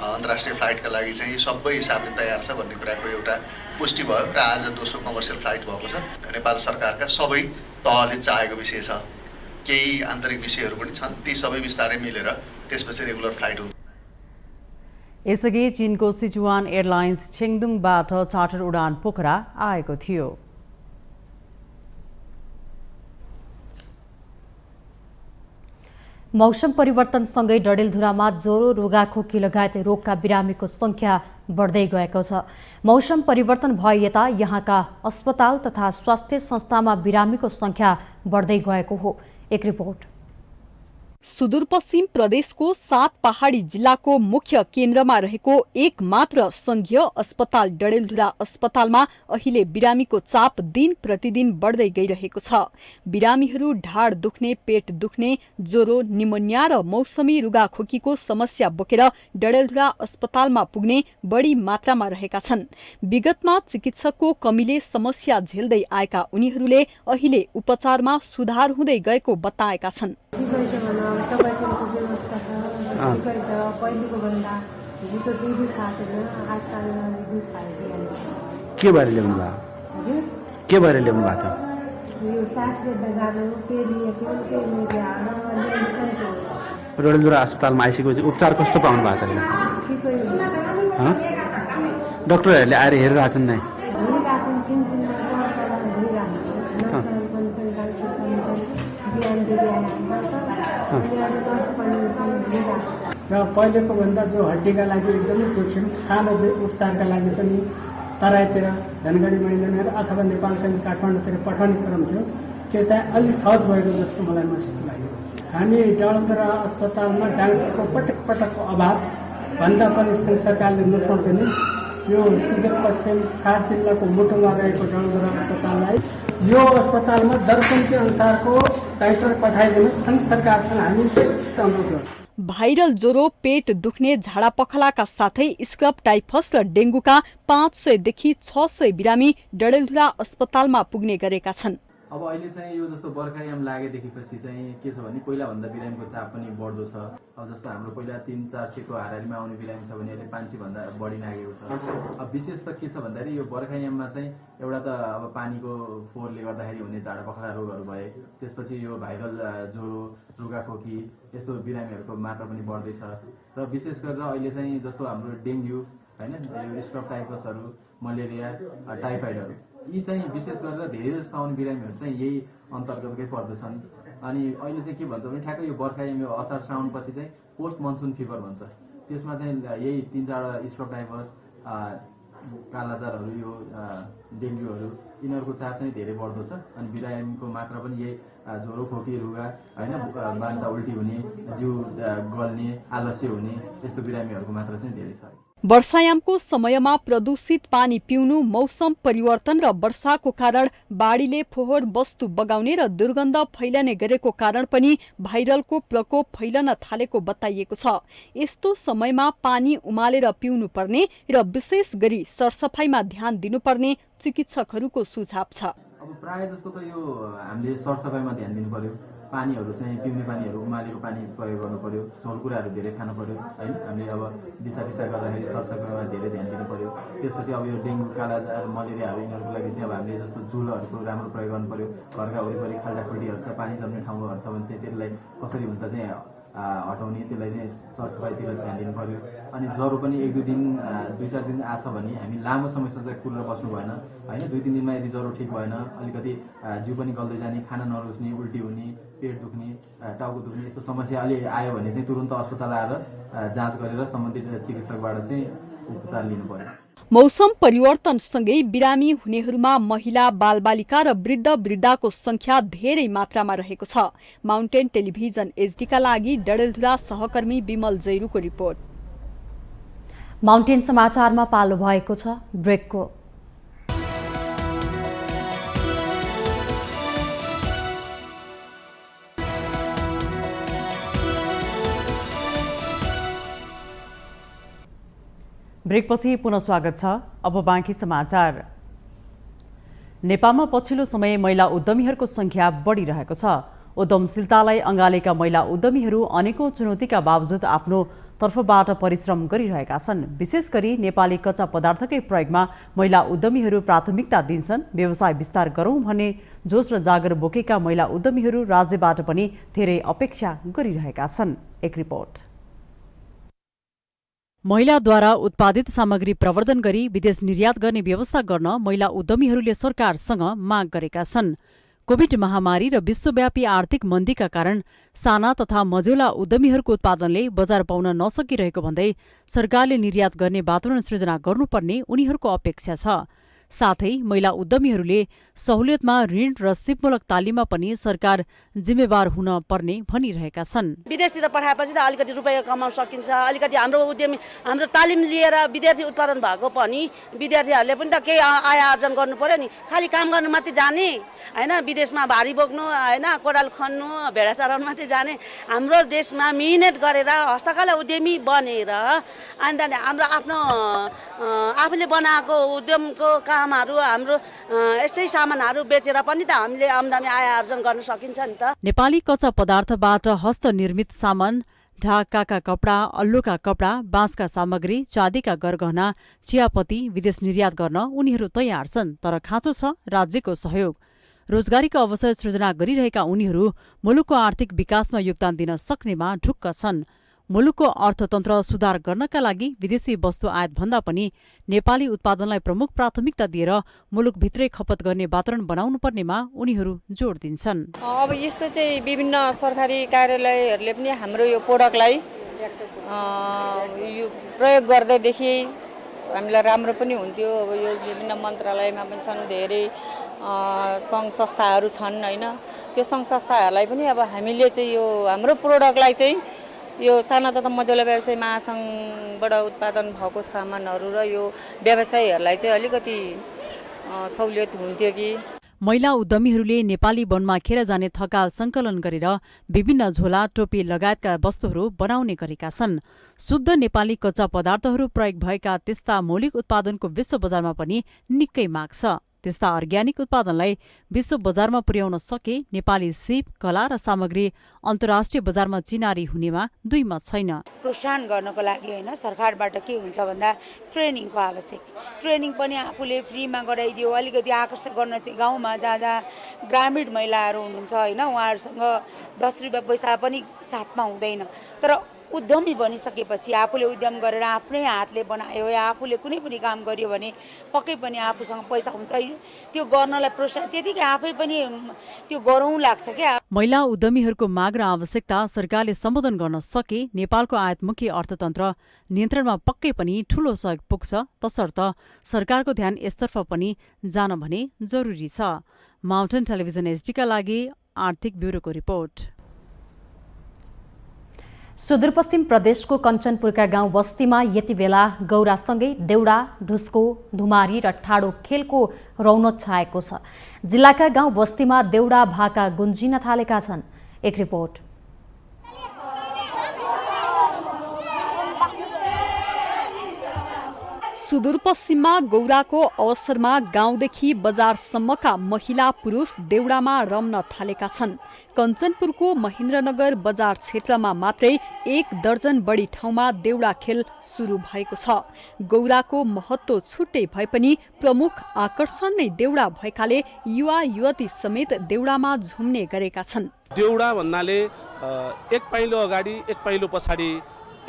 अन्तर्राष्ट्रिय फ्लाइटका लागि चाहिँ सबै हिसाबले तयार छ भन्ने कुराको एउटा पुष्टि भयो र आज दोस्रो कमर्सियल फ्लाइट भएको छ। नेपाल सरकारका सबै तहले चाहेको विषय छ। केही आन्तरिक विषयहरू पनि छन्, ती सबै बिस्तारै मिलेर त्यसपछि रेगुलर फ्लाइट हुन्छ। यसअघि चीनको सिचुवान एयरलाइन्स छेङदुङबाट चार्टर उडान पोखरा आएको थियो। मौसम परिवर्तनसँगै डडेलधुरामा ज्वरो, रुगाखोकी लगायत रोगका बिरामीको संख्या बढ्दै गएको छ। मौसम परिवर्तन भए यता यहाँका अस्पताल तथा स्वास्थ्य संस्थामा बिरामीको संख्या बढ्दै गएको हो। एक रिपोर्ट। सुदूरपश्चिम प्रदेशको 7 पहाडी जिल्लाको मुख्य केन्द्रमा रहेको एक मात्र संघीय अस्पताल डडेलधुरा अस्पतालमा अहिले बिरामीको चाप दिन प्रतिदिन बढ्दै गइरहेको छ। बिरामीहरू ढाड दुख्ने, पेट दुख्ने, ज्वरो, निमोनिया र मौसमी रुगाखोकीको समस्या बोकेर डडेलधुरा अस्पतालमा पुग्ने बढी मात्रामा रहेका छन्। विगतमा चिकित्सकको कमीले समस्या झेल्दै आएका उनीहरूले अहिले उपचारमा सुधार हुँदै गएको बताएका छन्। सबैको व्यवस्था छ, ठिकै छ। पहिलेको भन्दा हिजो त दुध खाएको आजकल दुध खाएको। के भएर ल्याउनु भयो? हजुर के भएर ल्याउनु भएको थियो? यो सास फेर्दा गाह्रो, पेरिएको के डडेलधुरा अस्पतालमा आइसकेपछि उपचार कस्तो पाउनु भएको छ? ठिकै हो। डाक्टरहरूले आएर हेरिरहेछन् नै? र पहिलेको भन्दा जो हड्डीका लागि एकदमै जोखिम, सानो उपचारका लागि पनि तराईतिर धनगढी मैदानहरू अथवा नेपालका काठमाडौँतिर पठाउने क्रम थियो, त्यो चाहिँ अलिक सहज भएको जस्तो मलाई महसुस लाग्यो। हामी डडेलधुरा अस्पतालमा डाक्टरको पटक अभाव भन्दा पनि संघ सरकारले नछोड्दैन यो सुदूरपश्चिम 7 जिल्लाको मुटुमा रहेको डडेलधुरा अस्पताललाई यो अस्पतालमा दर्शनको अनुसारको डाक्टर पठाइदिनु संघ सरकारसँग हामी अनुरोध गर्छौँ। भाइरल ज्वरो, पेट दुख्ने, झाडा पखलाका साथै स्क्रब, टाइफस र डेङ्गुका 500 देखि 600 बिरामी डडेलधुरा अस्पतालमा पुग्ने गरेका छन्। अब अहिले चाहिँ यो जस्तो बर्खायाम लागेदेखि चाहिँ के छ भने पहिला भन्दा बिरामीको चाप पनि बढ्दो छ। अब जस्तो हाम्रो पहिला 300-400 को हाराहारीमा आउने बिरामी छ भने अहिले 500 भन्दा बढी लागेको छ। अब विशेष त के छ भन्दाखेरि यो बर्खायाममा चाहिँ एउटा त अब पानीको फोहोरले गर्दाखेरि हुने झाडा पखला रोगहरू भए, त्यसपछि यो भाइरल ज्वरो, रुगाखोकी यस्तो बिरामीहरूको मात्रा पनि बढ्दैछ। र विशेष गरेर अहिले चाहिँ जस्तो हाम्रो डेङ्गु हैन, यो स्क्रब टाइफसहरू, मलेरिया, टाइफाइडहरू यी चाहिँ विशेष गरेर धेरै जस्तो आउने बिरामीहरू चाहिँ यही अन्तर्गतकै पर्दछन्। अनि अहिले चाहिँ के भन्छ भने ठ्याक्कै यो बर्खायाम यो असार श्रावण पछि चाहिँ पोस्ट मनसुन फिभर भन्छ, त्यसमा चाहिँ यही 3-4 स्क्रब टाइफस, कालाजारहरू, यो डेङ्गुहरू यिनीहरूको चाप चाहिँ धेरै बढ्दो छ। अनि बिरामीको मात्रा पनि यही ज्वरो, खोकी, रुगा होइन, बान्ता उल्टी हुने, जिउ गल्ने, आलस्य हुने यस्तो बिरामीहरूको मात्रा चाहिँ धेरै छ। वर्षायामको समयमा प्रदूषित पानी पिउनु, मौसम परिवर्तन र वर्षाको कारण बाढीले फोहोर वस्तु बगाउने र दुर्गन्ध फैलने गरेको कारण पनि भाइरलको प्रकोप फैलन थालेको बताइएको छ। यस्तो समयमा पानी उमालेर पिउनु पर्ने र विशेष गरी सरसफाइमा ध्यान दिनुपर्ने चिकित्सकहरूको सुझाव छ। अब प्राय जस्तो त यो हामीले सरसफाइमा ध्यान दिनु पर्यो। पानीहरू चाहिँ पिउने पानीहरू उमालेको पानी प्रयोग गर्नु पर्यो, झोल कुराहरू धेरै खानु पर्यो हैन। हामीले अब दिशा गर्दाखेरि सरसफाइमा धेरै ध्यान दिनु पर्यो। त्यसपछि अब यो डेङ्गु, कालाजार, मलेरियाहरू यिनीहरूको लागि चाहिँ अब हामीले जस्तो झुलहरूको राम्रो प्रयोग गर्नु पर्यो। घरका वरिपरि खाल्डाखुल्डीहरू छ, पानी जम्ने ठाउँहरू छ भने चाहिँ त्यसलाई कसरी हुन्छ चाहिँ हटाउने, त्यसलाई चाहिँ सरसफाइतिर ध्यान दिनु पर्यो। अनि ज्वरो पनि 1-2 दिन 2-4 दिन आछ भने हामी लामो समयसम्म चाहिँ कुरेर बस्नु भएन हैन। 2-3 दिनमा यदि ज्वरो ठिक भएन, अलिकति जिउ पनि गल्दै जाने, खाना नरुच्ने, उल्टी हुने, पेट दुख्ने, टाउको दुख्ने यस्तो समस्या अलि आयो भने चाहिँ तुरुन्त अस्पताल आएर जाँच गरेर सम्बन्धित चिकित्सकबाट चाहिँ उपचार लिनु पर्यो। मौसम परिवर्तनसँगै बिरामी हुनेहरूमा महिला, बालबालिका र वृद्धको संख्या धेरै मात्रामा रहेको छ। माउन्टेन टेलिभिजन एचडीका लागि डडेलधुरा सहकर्मी विमल जैरूको रिपोर्ट। माउन्टेन समाचारमा पालो भएको छ ब्रेकको। ब्रेकपछि पुनः स्वागत छ। अब बाँकी समाचार। नेपालमा पछिल्लो समय महिला उद्यमीहरूको संख्या बढिरहेको छ। उद्यमशीलतालाई अँगालेका महिला उद्यमीहरू अनेकौं चुनौतीका बावजुद आफ्नो तर्फबाट परिश्रम गरिरहेका छन्। विशेष गरी नेपाली कच्चा पदार्थकै प्रयोगमा महिला उद्यमीहरू प्राथमिकता दिन्छन्। व्यवसाय विस्तार गरौं भन्ने जोश र जागर बोकेका महिला उद्यमीहरू राज्यबाट पनि धेरै अपेक्षा गरिरहेका छन्। एक रिपोर्ट। महिलाद्वारा उत्पादित सामग्री प्रवर्धन गरी विदेश निर्यात गर्ने व्यवस्था गर्न महिला उद्यमीहरूले सरकारसँग माग गरेका छन्। कोभिड महामारी र विश्वव्यापी आर्थिक मन्दीका कारण साना तथा मझौला उद्यमीहरूको उत्पादनले बजार पाउन नसकिरहेको भन्दै सरकारले निर्यात गर्ने वातावरण सृजना गर्नुपर्ने उनीहरूको अपेक्षा छ। साथै महिला उद्यमीहरूले सहुलियतमा ऋण र सिपमूलक तालिममा पनि सरकार जिम्मेवार हुन पर्ने भनिरहेका छन्। विदेशतिर पठाएपछि त अलिकति रुपैयाँ कमाउन सकिन्छ, अलिकति हाम्रो उद्यमी हाम्रो तालिम लिएर विद्यार्थी उत्पादन भएको पनि विद्यार्थीहरूले पनि त केही आय आर्जन गर्नु पर्यो नि। खालि काम गर्नु मात्रै जाने हैन, विदेशमा भारी बोक्नु हैन, कोडाल खन्नु भेडा चराउनु मात्रै जाने। हाम्रो देशमा मिहिनेत गरेर हस्तकला उद्यमी बनेर अनि त हाम्रो आफ्नो आफूले बनाएको उद्यमको कामहरू हाम्रो यस्तै सामानहरू बेचेर पनि त हामीले आम्दानी आय आर्जन गर्न सकिन्छ नि त। नेपाली कच्चा पदार्थबाट हस्तनिर्मित सामान, ढाकाका कपडा, अल्लुका कपडा, बाँसका सामग्री, चाँदीका गरगहना, चियापत्ती विदेश निर्यात गर्न उनीहरू तयार छन्। तर खाँचो छ राज्यको सहयोग। रोजगारीको अवसर सृजना गरिरहेका उनीहरू मुलुकको आर्थिक विकासमा योगदान दिन सक्नेमा ढुक्क छन्। मुलुकको अर्थतन्त्र सुधार गर्नका लागि विदेशी वस्तु आयात भन्दा पनि नेपाली उत्पादनलाई प्रमुख प्राथमिकता दिएर मुलुकभित्रै खपत गर्ने वातावरण बनाउनु पर्नेमा उनीहरू जोड दिन्छन्। अब यस्तो चाहिँ विभिन्न सरकारी कार्यालयहरूले पनि हाम्रो यो प्रोडक्टलाई यो प्रयोग गर्दैदेखि हामीलाई राम्रो पनि हुन्थ्यो। अब यो विभिन्न मन्त्रालयमा पनि छन्, धेरै सङ्घ संस्थाहरू छन् हैन, त्यो सङ्घ संस्थाहरूलाई पनि अब हामीले चाहिँ यो हाम्रो प्रोडक्टलाई चाहिँ यो साना तथा मझौला व्यवसाय महासङ्घबाट उत्पादन भएको सामानहरू र यो व्यवसायीहरूलाई चाहिँ अलिकति सहुलियत हुन्थ्यो कि। महिला उद्यमीहरूले नेपाली वनमा खेर जाने थकाल सङ्कलन गरेर विभिन्न झोला, टोपी लगायतका वस्तुहरू बनाउने गरेका छन्। शुद्ध नेपाली कच्चा पदार्थहरू प्रयोग भएका त्यस्ता मौलिक उत्पादनको विश्व बजारमा पनि निकै माग छ। त्यस्ता अर्ग्यानिक उत्पादनलाई विश्व बजारमा पुर्याउन सके नेपाली सिप, कला र सामग्री अन्तर्राष्ट्रिय बजारमा चिनारी हुनेमा दुई मत छैन। प्रोत्साहन गर्नको लागि हैन, सरकारबाट के हुन्छ भन्दा ट्रेनिङको आवश्यक। ट्रेनिङ पनि आफूले फ्रीमा गराइदियो, अलिकति आकर्षक गर्न चाहिँ गाउँमा जहाँ जहाँ ग्रामीण महिलाहरू हुनुहुन्छ हैन, उहाँहरूसँग 10 रुपियाँ पैसा पनि साथमा हुँदैन। तर उद्यमी बनिसकेपछि आफूले उद्यम गरेर आफ्नै हातले बनायो या आफूले कुनै पनि काम गर्यो भने पक्कै पनि आफूसँग पैसा हुन्छ। त्यो गर्नलाई प्रोत्साहन त्यतिकै आफै पनि त्यो गरौँ लाग्छ क्या। महिला उद्यमीहरूको माग र आवश्यकता सरकारले सम्बोधन गर्न सके नेपालको आयातमुखी अर्थतन्त्र नियन्त्रणमा पक्कै पनि ठूलो सहयोग पुग्छ। तसर्थ सरकारको ध्यान यसतर्फ पनि जान भने जरुरी छ। माउन्टेन टेलिभिजन एचडीका लागि आर्थिक ब्युरोको रिपोर्ट। सुदूरपश्चिम प्रदेशको कञ्चनपुरका गाउँ बस्तीमा यति बेला गौरासँगै देउडा, ढुस्को, धुमारी र ठाडो खेलको रौनक छाएको छ। जिल्लाका गाउँ बस्तीमा देउडा भाका गुन्जिन थालेका छन्। एक रिपोर्ट। सुदूरपश्चिममा गौराको अवसरमा गाउँदेखि बजारसम्मका महिला पुरुष देउडामा रम्न थालेका छन्। कञ्चनपुरको महेन्द्रनगर बजार क्षेत्रमा मात्रै 1 दर्जन बढी ठाउँमा देउडा खेल सुरु भएको छ। गौराको महत्त्व छुट्टै भए पनि प्रमुख आकर्षण नै देउडा भएकाले युवा युवती समेत देउडामा झुम्ने गरेका छन्। देउडा भन्नाले एक पाइलो अगाडि, एक पाइलो पछाडि,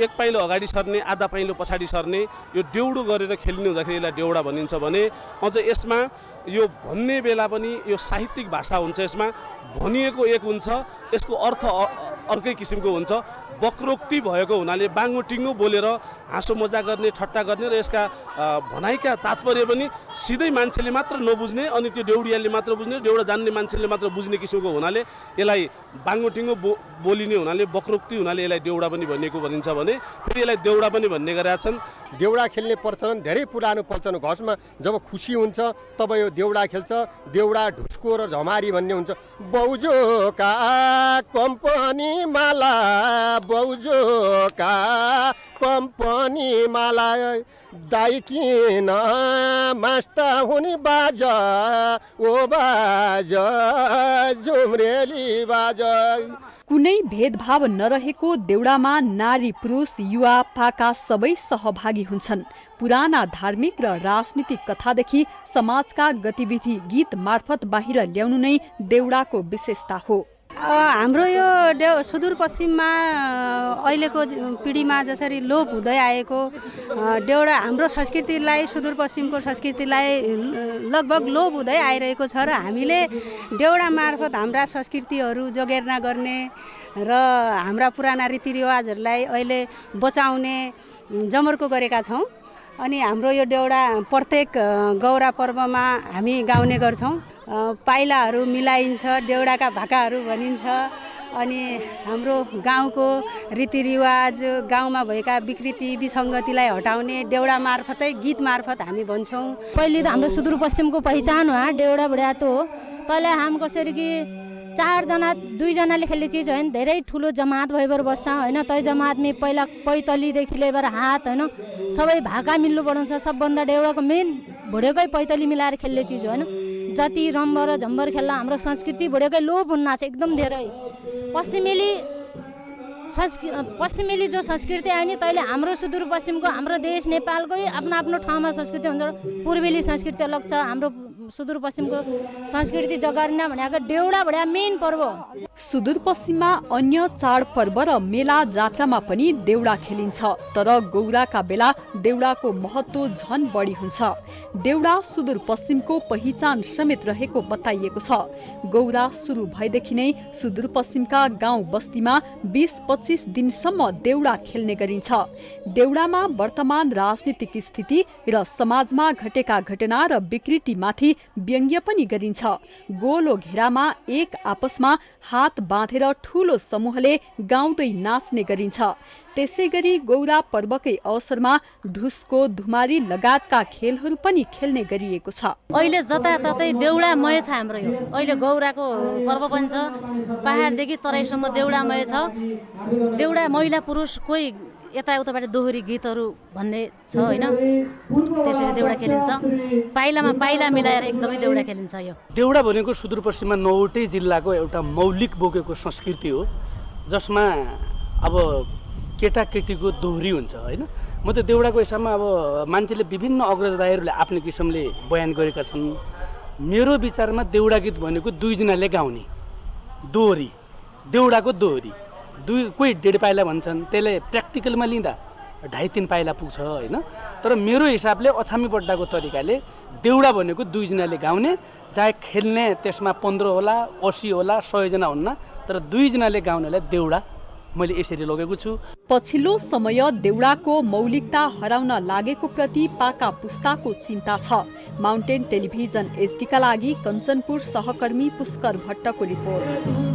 एक पाइलो अगाडि सर्ने, आधा पाइलो पछाडि सर्ने, यो देउडो गरेर खेल्ने हुँदाखेरि यसलाई देउडा भनिन्छ भने अझ यसमा यो भन्ने बेला पनि यो साहित्यिक भाषा हुन्छ। यसमा भनिएको एक हुन्छ, यसको अर्थ अर्कै किसिमको हुन्छ। वक्रोक्ति भएको हुनाले बाङ्गोटिङ्गो बोलेर हाँसो मजाक गर्ने, ठट्टा गर्ने र यसका भनाइका तात्पर्य पनि सिधै मान्छेले मात्र नबुझ्ने अनि त्यो देउडियाले मात्र बुझ्ने, देउडा जान्ने मान्छेले मात्र बुझ्ने किसिमको हुनाले यसलाई बाङ्गोटिङ्गो बोलिने हुनाले, वक्रोक्ति हुनाले यसलाई देउडा पनि भनिएको भनिन्छ भने फेरि यसलाई देउडा पनि भन्ने गरेका छन्। देउडा खेल्ने प्रचलन धेरै पुरानो प्रचलन। घरमा जब खुसी हुन्छ तब यो देउडा खेल्छ। देउडा, ढुस्को र झमारी भन्ने हुन्छ। बौजोका कम्पनी माला, बौजोका कम्पनी माला, दाइ किन मास्ता हुने बाजा, ओ बाजा झुम्रेली बाजा। कुनै भेदभाव नरहेको देउडामा नारी, पुरुष, युवा, पाका सबै सहभागी हुन्छन्। पुराना धार्मिक र राजनीतिक कथादेखि समाजका गतिविधि गीत मार्फत बाहिर ल्याउनु नै देउडाको विशेषता हो। हाम्रो यो सुदूरपश्चिममा अहिलेको पिँढीमा जसरी लोप हुँदै आएको देउडा हाम्रो संस्कृतिलाई, सुदूरपश्चिमको संस्कृतिलाई लगभग लोप हुँदै आइरहेको छ र हामीले देउडा मार्फत हाम्रा संस्कृतिहरू जोगेर्ना गर्ने र हाम्रा पुराना रीतिरिवाजहरूलाई अहिले बचाउने जमर्को गरेका छौँ अनि हाम्रो यो देउडा प्रत्येक गौरा पर्वमा हामी गाउने गर्छौँ। पाइलाहरू मिलाइन्छ, देउडाका भाकाहरू भनिन्छ। अनि हाम्रो गाउँको रीतिरिवाज, गाउँमा भएका विकृति विसङ्गतिलाई हटाउने देउडा मार्फतै, गीत मार्फत हामी भन्छौँ। पहिले त हाम्रो सुदूरपश्चिमको पहिचान हो देउडा बुढा त हो। तैँले हाम कसरी कि 4 जना 2 जनाले खेल्ने चिज होइन, धेरै ठुलो जमात भइबर बस्छ होइन। तै जमातमा पहिला पैतलीदेखि लिएर हात होइन सबै भाका मिल्नु पर्छ। सबभन्दा देउडाको मेन भुडेकै पैतली मिलाएर खेल्ने चिज हो होइन। जति रम्बर र झम्बर खेल्दा हाम्रो संस्कृति भुडेकै लोप हुन्न छ एकदम धेरै। पश्चिमेली जो संस्कृति आयो नि तैँले हाम्रो सुदूरपश्चिमको, हाम्रो देश नेपालकै आफ्नो आफ्नो ठाउँमा संस्कृति हुन्छ। पूर्वेली संस्कृति अलग छ, हाम्रो सुदूरपश्चिमको संस्कृति जगर्न भनेको देउडा भुडा मेन पर्व हो। सुदूरपश्चिममा अन्य चाडपर्व र मेला जात्रामा पनि देउडा खेलिन्छ, तर गौराका बेला देउडाको महत्त्व झन बढी हुन्छ। देउडा सुदूरपश्चिमको पहिचान समेत रहेको बताइएको छ। गौरा सुरु भएदेखि नै सुदूरपश्चिमका गाउँ बस्तीमा 20-25 दिनसम्म देउडा खेल्ने गरिन्छ। देउडामा वर्तमान राजनीतिक स्थिति र समाजमा घटेका घटना र विकृतिमाथि व्यङ्ग्य पनि गरिन्छ। गोलो घेरामा एक आपसमा हात बाँधेर ठूलो समूहले गाउँदै नाच्ने गरिन्छ। त्यसै गरी गौरा पर्वकै अवसरमा ढुस्को, धुमारी लगायतका खेलहरू पनि खेल्ने गरिएको छ। अहिले जताततै देउडामय छ हाम्रो यो। अहिले गौराको पर्व पनि छ, पहाडदेखि तराईसम्म देउडामय छ। देउडा महिला पुरुष कोही यताउताबाट दोहोरी गीतहरू भन्ने छ होइन। त्यसरी देउडा खेलिन्छ। पाइलामा पाइला मिलाएर एकदमै देउडा खेलिन्छ। यो देउडा भनेको सुदूरपश्चिममा 9वटै जिल्लाको एउटा मौलिक बोकेको संस्कृति हो, जसमा अब केटाकेटीको दोहोरी हुन्छ होइन। म त देउडाको हिसाबमा अब मान्छेले विभिन्न अग्रजदायहरूले आफ्नो किसिमले बयान गरेका छन्। मेरो विचारमा देउडा गीत भनेको 2 जनाले गाउने दोहोरी, देउडाको दोहोरी। कोही 1.5 पाइला भन्छन्, त्यसले प्र्याक्टिकलमा लिँदा 2.5-3 पाइला पुग्छ होइन। तर मेरो हिसाबले अछामी बड्डाको तरिकाले देउडा भनेको 2 जनाले गाउने, चाहे खेल्ने त्यसमा 15 होला, 80 होला, 100 जना हुन्न, तर 2 जनाले गाउनेलाई देउडा मैले यसरी लगेको छु। पछिल्लो समय देउडाको मौलिकता हराउन लागेको प्रति पाका पुस्ताको चिन्ता छ। माउन्टेन टेलिभिजन एचडीका लागि कञ्चनपुर सहकर्मी पुष्कर भट्टको रिपोर्ट।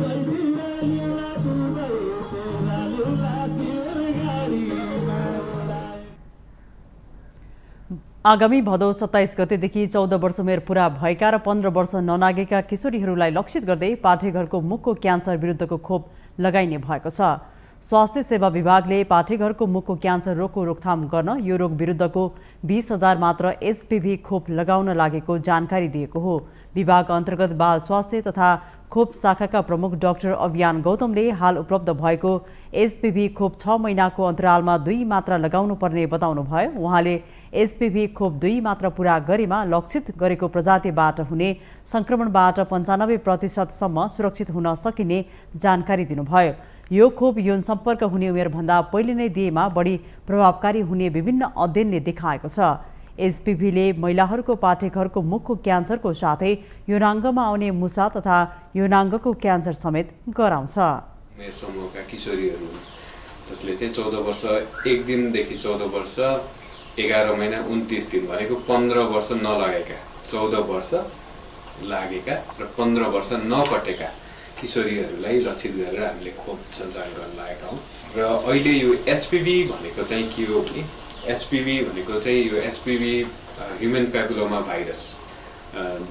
आगामी भदौ 27 गतेदेखि 14 वर्ष उमेर पूरा भएका र 15 वर्ष ननागेका किशोरीहरूलाई लक्षित गर्दै पाठेघरको मुखको क्यान्सर विरुद्धको खोप लगाइने भएको छ। स्वास्थ्य सेवा विभागले पाठेघरको मुखको क्यान्सर रोगको रोकथाम गर्न यो रोग विरुद्धको 20,000 मात्र एचपीभी खोप लगाउन लागेको जानकारी दिएको हो। विभाग अन्तर्गत बाल स्वास्थ्य तथा खोप शाखाका प्रमुख डाक्टर अभियान गौतमले हाल उपलब्ध भएको एचपीभी खोप 6 महिनाको अन्तरालमा 2 मात्रा लगाउनु पर्ने बताउनुभयो। उहाँले एचपीभी खोप 2 मात्रा पूरा गरेमा लक्षित गरेको प्रजातिबाट हुने संक्रमणबाट 95% सुरक्षित हुन सकिने जानकारी दिनुभयो। यो खोप यौन सम्पर्क हुने उमेरभन्दा पहिले नै दिएमा बढी प्रभावकारी हुने विभिन्न अध्ययनले देखाएको छ। एचपीभीले महिलाहरूको पाठेघरको मुखको क्यान्सरको साथै यौनाङ्गमा आउने मुसा तथा यौनाङ्गको क्यान्सर समेत गराउँछ। उमेर समूहका किशोरीहरू जसले चाहिँ 14 वर्ष 1 दिनदेखि 14 वर्ष 11 महिना 29 दिन भनेको 15 वर्ष नलगेका, 14 वर्ष लागेका र 15 वर्ष नकटेका किशोरीहरूलाई लक्षित गरेर हामीले खोप सञ्चालन गर्न लागेका हौँ। र अहिले यो एचपीभी भनेको चाहिँ के हो भने एचपीभी भनेको चाहिँ यो एचपीभी ह्युमन प्यापुलोमा भाइरस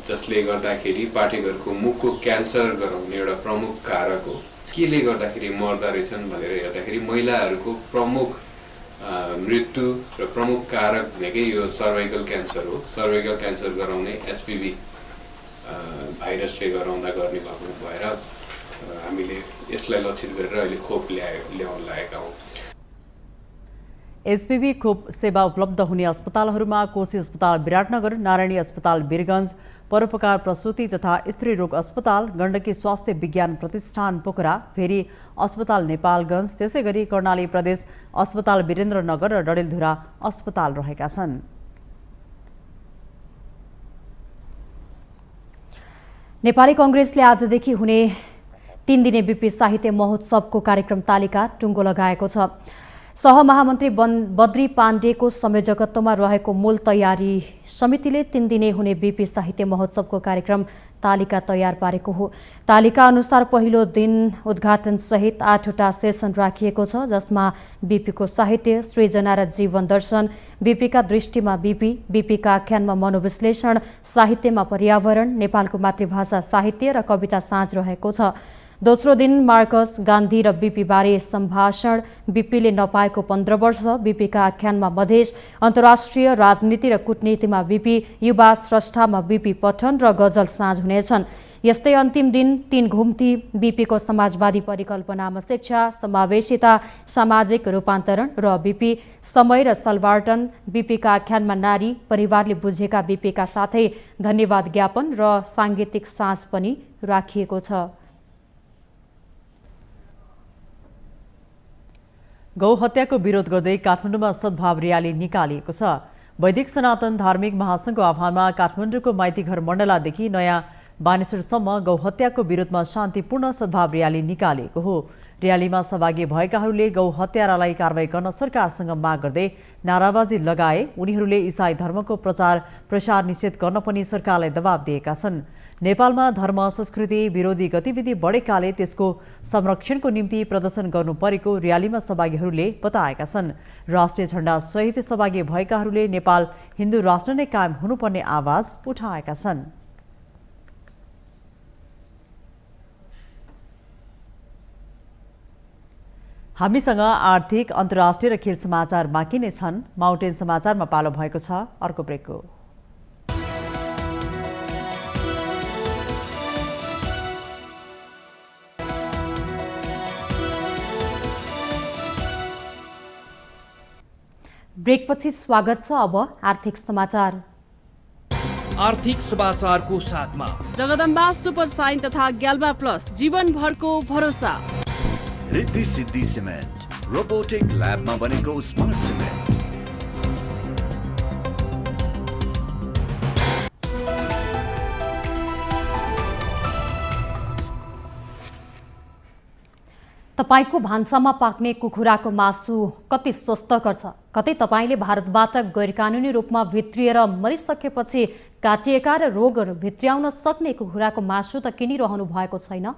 जसले गर्दाखेरि पाठेघरको मुखको क्यान्सर गराउने एउटा प्रमुख कारक हो। केले गर्दाखेरि मर्दा रहेछन् भनेर हेर्दाखेरि महिलाहरूको प्रमुख मृत्यु र प्रमुख कारक भनेकै यो सर्भाइकल क्यान्सर हो। सर्भाइकल क्यान्सर गराउने एचपीभी भाइरसले गराउँदा गर्ने भएको भएर हामीले यसलाई लक्षित गरेर अहिले खोप ल्याउन लागेका हौँ। एचपीभी खोप सेवा उपलब्ध हुने अस्पतालहरूमा कोशी अस्पताल विराटनगर, नारायणी अस्पताल वीरगञ्ज, परोपकार प्रसूति तथा स्त्री रोग अस्पताल, गण्डकी स्वास्थ्य विज्ञान प्रतिष्ठान पोखरा, भेरी अस्पताल नेपालगञ्ज, त्यसै गरी कर्णाली प्रदेश अस्पताल वीरेन्द्रनगर र डडेलधुरा अस्पताल रहेका छन्। नेपाली कांग्रेसले आजदेखि हुने 3 दिने बीपी साहित्य महोत्सवको कार्यक्रम तालिका टुङ्गो लगाएको छ। सहमहामन्त्री बद्री पाण्डेको संयोजकत्वमा रहेको मूल तयारी समितिले 3 दिने हुने बीपी साहित्य महोत्सवको कार्यक्रम तालिका तयार पारेको हो। तालिका अनुसार पहिलो दिन उद्घाटन सहित 8वटा सेसन राखिएको छ, जसमा बीपीको साहित्य, सृजना र जीवन दर्शन, बीपीका दृष्टिमा बीपीका आख्यानमा मनोविश्लेषण, साहित्यमा पर्यावरण, नेपालको मातृभाषा साहित्य र कविता साँझ रहेको छ। दोस्रो दिन मार्कस गान्धी र बीपी बारे सम्भाषण, बीपीले नपाएको 15 वर्ष, बीपीका आख्यानमा मधेस, अन्तर्राष्ट्रिय राजनीति र कूटनीतिमा बीपी, युवा स्रष्टामा बीपी पठन र गजल साँझ हुनेछन्। यस्तै अन्तिम दिन 3 घुम्ती बीपीको समाजवादी परिकल्पनामा शिक्षा, समावेशिता, सामाजिक रूपान्तरण र बीपी, समय र सलवार्टन, बीपीका आख्यानमा नारी, परिवारले बुझेका बीपीका साथै धन्यवाद ज्ञापन र साङ्गीतिक साँझ पनि राखिएको छ। गौ हत्याको विरोध गर्दै काठमाडौँमा सद्भाव र्याली निकालिएको छ। वैदिक सनातन धार्मिक महासङ्घको आह्वानमा काठमाडौँको माइतीघर मण्डलादेखि नयाँ बानेश्वरसम्म गौ हत्याको विरोधमा शान्तिपूर्ण सद्भाव र्याली निकालिएको हो। र्यालीमा सहभागी भएकाहरूले गौ हत्यारालाई कारवाही गर्न सरकारसँग माग गर्दै नाराबाजी लगाए। उनीहरूले इसाई धर्मको प्रचार प्रसार निषेध गर्न पनि सरकारलाई दबाब दिएका छन्। नेपालमा धर्म संस्कृति विरोधी गतिविधि बढेकाले त्यसको संरक्षणको निम्ति प्रदर्शन गर्नु परेको र्यालीमा सहभागीहरूले बताएका छन्। राष्ट्रिय झण्डा सहित सहभागी भएकाहरूले नेपाल हिन्दू राष्ट्र नै कायम हुनुपर्ने आवाज उठाएका छन्। हामीसँग आर्थिक, अन्तर्राष्ट्रिय र खेल समाचार बाँकी नै छन्। माउन्टेन समाचारमा पालो भएको छ अर्को ब्रेकको। ब्रेकपछि स्वागत छ। अब आर्थिक समाचार। आर्थिक समाचारको साथमा जगदम्बा सुपर साइन तथा ग्याल्बा प्लस जीवनभरको भरोसा। रिद्धि सिद्धि सिमेन्ट रोबोटिक ल्याबमा बनेको स्मार्ट सिमेन्ट। तपाईको भान्सामा पाक्ने कुखुराको मासु कति स्वस्थकर छ? कतै तपाईले भारतबाट गैरकानुनी रूपमा भित्रिएर मरिसकेपछि काटिएका र रोगहरू भित्र्याउन सक्ने कुखुराको मासु त किनिरहनु भएको छैन?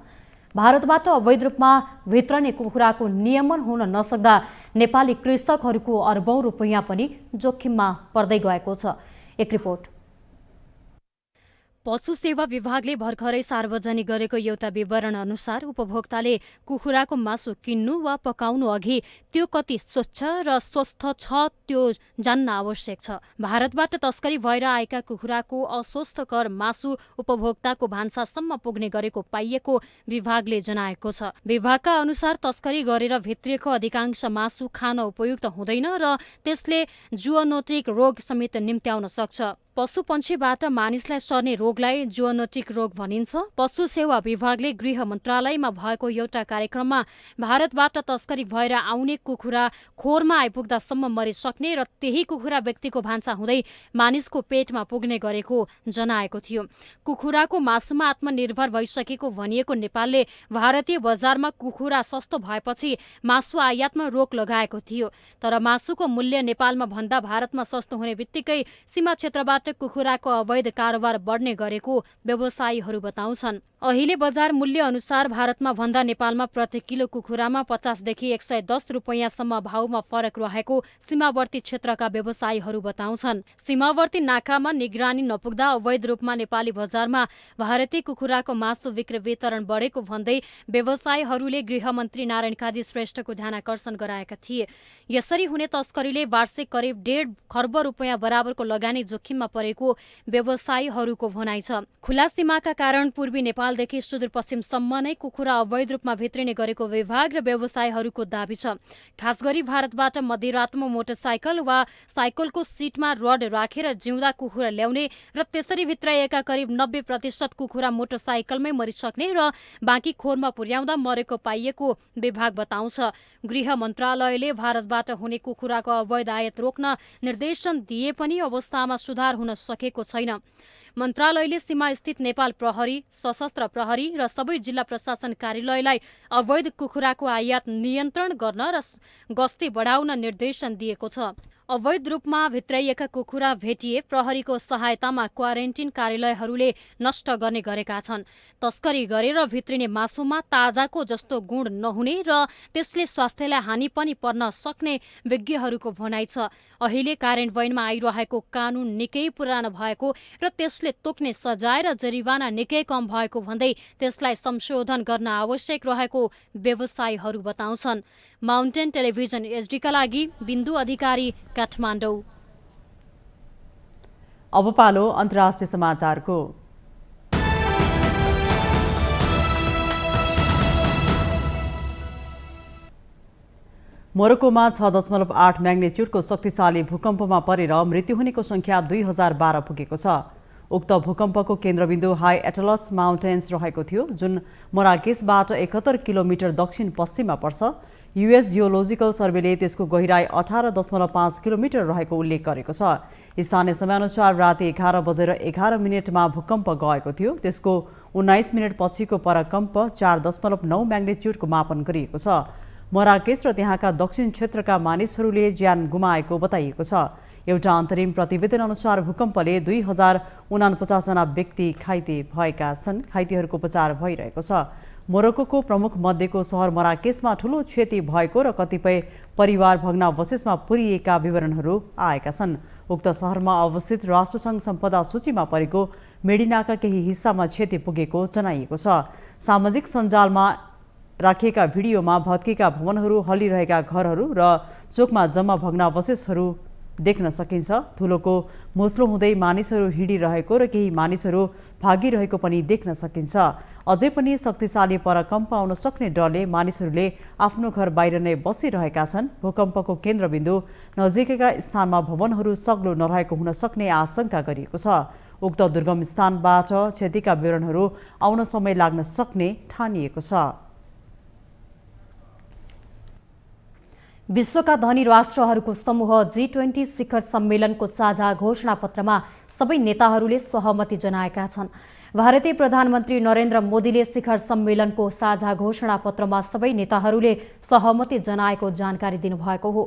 भारतबाट अवैध रूपमा भित्रने कुखुराको नियमन हुन नसक्दा नेपाली कृषकहरूको अर्बौं रुपैयाँ पनि जोखिममा पर्दै गएको छ। एक रिपोर्ट। पशु सेवा विभागले भर्खरै सार्वजनिक गरेको एउटा विवरण अनुसार उपभोक्ताले कुखुराको मासु किन्नु वा पकाउनु अघि त्यो कति स्वच्छ र स्वस्थ छ त्यो जान्न आवश्यक छ। भारतबाट तस्करी भएर आएका कुखुराको अस्वस्थकर मासु उपभोक्ताको भान्सासम्म पुग्ने गरेको पाइएको विभागले जनाएको छ। विभागका अनुसार तस्करी गरेर भित्रिएको अधिकांश मासु खान उपयुक्त हुँदैन र त्यसले जुअनोटिक रोग समेत निम्त्याउन सक्छ। पशुपन्छीबाट मानिसलाई सर्ने रोगलाई जुअनोटिक रोग भनिन्छ। पशु सेवा विभागले गृह मन्त्रालयमा भएको एउटा कार्यक्रममा भारतबाट तस्करी भएर आउने कुखुरा खोरमा आइपुग्दासम्म मरिसक्ने र त्यही कुखुरा व्यक्तिको भान्सा हुँदै मानिसको पेटमा पुग्ने गरेको जनाएको थियो। कुखुराको मासुमा आत्मनिर्भर भइसकेको भनिएको नेपालले भारतीय बजारमा कुखुरा सस्तो भएपछि मासु आयातमा रोक लगाएको थियो। तर मासुको मूल्य नेपालमा भन्दा भारतमा सस्तो हुने बित्तिकै सीमा क्षेत्रबाट कुखुराको अवैध कारोबार बढ्ने गरेको व्यवसायीहरू बताउँछन्। अहिले बजार मूल्य अनुसार भारतमा भन्दा नेपालमा प्रति किलो कुखुरामा 50 देखि 110 रुपैयाँसम्म भाउमा फरक रहेको सीमावर्ती क्षेत्रका व्यवसायीहरू बताउँछन्। सीमावर्ती नाकामा निगरानी नपुग्दा अवैध रूपमा नेपाली बजारमा भारतीय कुखुराको मासु बिक्री वितरण बढेको भन्दै व्यवसायीहरूले गृहमन्त्री नारायण काजी श्रेष्ठको ध्यानाकर्षण गराएका थिए। यसरी हुने तस्करीले वार्षिक करिब 1.5 खर्ब रुपैयाँ बराबरको लगानी जोखिममा परेको व्यवसायीहरूको भनाइ छ। खुला सीमाका कारण पूर्वी नेपालदेखि सुदूरपश्चिमसम्म नै कुखुरा अवैध रूपमा भित्रिने गरेको विभाग र व्यवसायीहरूको दाबी छ। खास गरी भारतबाट मध्यरातमा मोटरसाइकल वा साइकलको सिटमा रड राखेर जिउँदा कुखुरा ल्याउने र त्यसरी भित्राइएका करिब 90% कुखुरा मोटरसाइकलमै मरिसक्ने र बाँकी खोरमा पुर्याउँदा मरेको पाइएको विभाग बताउँछ। गृह मन्त्रालयले भारतबाट हुने कुखुराको अवैध आयात रोक्न निर्देशन दिए पनि अवस्थामा सुधार हुन सकेको छैन। मन्त्रालयले सीमास्थित नेपाल प्रहरी, सशस्त्र प्रहरी र सबै जिल्ला प्रशासन कार्यालयलाई अवैध कुखुराको आयात नियन्त्रण गर्न र गस्ती बढाउन निर्देशन दिएको छ। अवैध रूपमा भित्राइएका कुखुरा भेटिए प्रहरीको सहायतामा क्वारेन्टिन कार्यालयहरूले नष्ट गर्ने गरेका छन्। तस्करी गरेर भित्रिने मासुमा ताजाको जस्तो गुण नहुने र त्यसले स्वास्थ्यलाई हानि पनि पर्न सक्ने विज्ञहरूको भनाइ छ। अहिले कार्यान्वयनमा आइरहेको कानून निकै पुरानो भएको र त्यसले तोक्ने सजाय र जरिवाना निकै कम भएको भन्दै त्यसलाई संशोधन गर्न आवश्यक रहेको व्यवसायीहरू बताउँछन्। माउन्टेन टेलिभिजन एचडीका लागि बिन्दु अधिकारी, काठमाडौँ। अब पालो अन्तर्राष्ट्रिय समाचारको। मोरक्कोमा 6.8 म्याग्निच्युडको शक्तिशाली भूकम्पमा परेर मृत्यु हुनेको संख्या 2012 पुगेको छ। उक्त भूकम्पको केन्द्रबिन्दु हाई एटलस माउन्टेन्स रहेको थियो, जुन मोराकेसबाट 71 किलोमिटर दक्षिण पश्चिममा पर्छ। युएस जियोलोजिकल सर्वेले त्यसको गहिराई 18.5 किलोमिटर रहेको उल्लेख गरेको छ। स्थानीय समयअनुसार राति 11:11 भूकम्प गएको थियो। त्यसको 19 मिनट पछिको परकम्प 4.9 म्याग्निच्युडको मापन गरिएको छ। मोराकेस र त्यहाँका दक्षिण क्षेत्रका मानिसहरूले ज्यान गुमाएको बताइएको छ। एउटा अन्तरिम प्रतिवेदन अनुसार भूकम्पले 2049 जना व्यक्ति घाइते भएका छन्। घाइतेहरूको उपचार भइरहेको छ। मोरक्कोको प्रमुख मध्यको सहर मराकेसमा ठूलो क्षति भएको र कतिपय परिवार भग्नावशेषमा पुरिएका विवरणहरू आएका छन्। उक्त शहरमा अवस्थित राष्ट्रसङ्घ सम्पदा सूचीमा परेको मेडिनाका केही हिस्सामा क्षति पुगेको जनाइएको छ। सामाजिक सञ्जालमा राखिएका भिडियोमा भत्केका भवनहरू, हल्लिरहेका घरहरू र चोकमा जम्मा भग्नावशेषहरू देख्न सकिन्छ। धुलोको मुस्लो हुँदै मानिसहरू हिँडिरहेको र केही मानिसहरू भागिरहेको पनि देख्न सकिन्छ। अझै पनि शक्तिशाली परकम्प आउन सक्ने डरले मानिसहरूले आफ्नो घर बाहिर नै बसिरहेका छन्। भूकम्पको केन्द्रबिन्दु नजिकैका स्थानमा भवनहरू सग्लो नरहेको हुन सक्ने आशंका गरिएको छ। उक्त दुर्गम स्थानबाट क्षतिका विवरणहरू आउन समय लाग्न सक्ने ठानिएको छ। विश्वका धनी राष्ट्रहरूको समूह G20 शिखर सम्मेलनको साझा घोषणापत्रमा सबै नेताहरूले सहमति जनाएका छन्। भारतीय प्रधानमन्त्री नरेन्द्र मोदीले शिखर सम्मेलनको साझा घोषणापत्रमा सबै नेताहरूले सहमति जनाएको जानकारी दिनुभएको हो।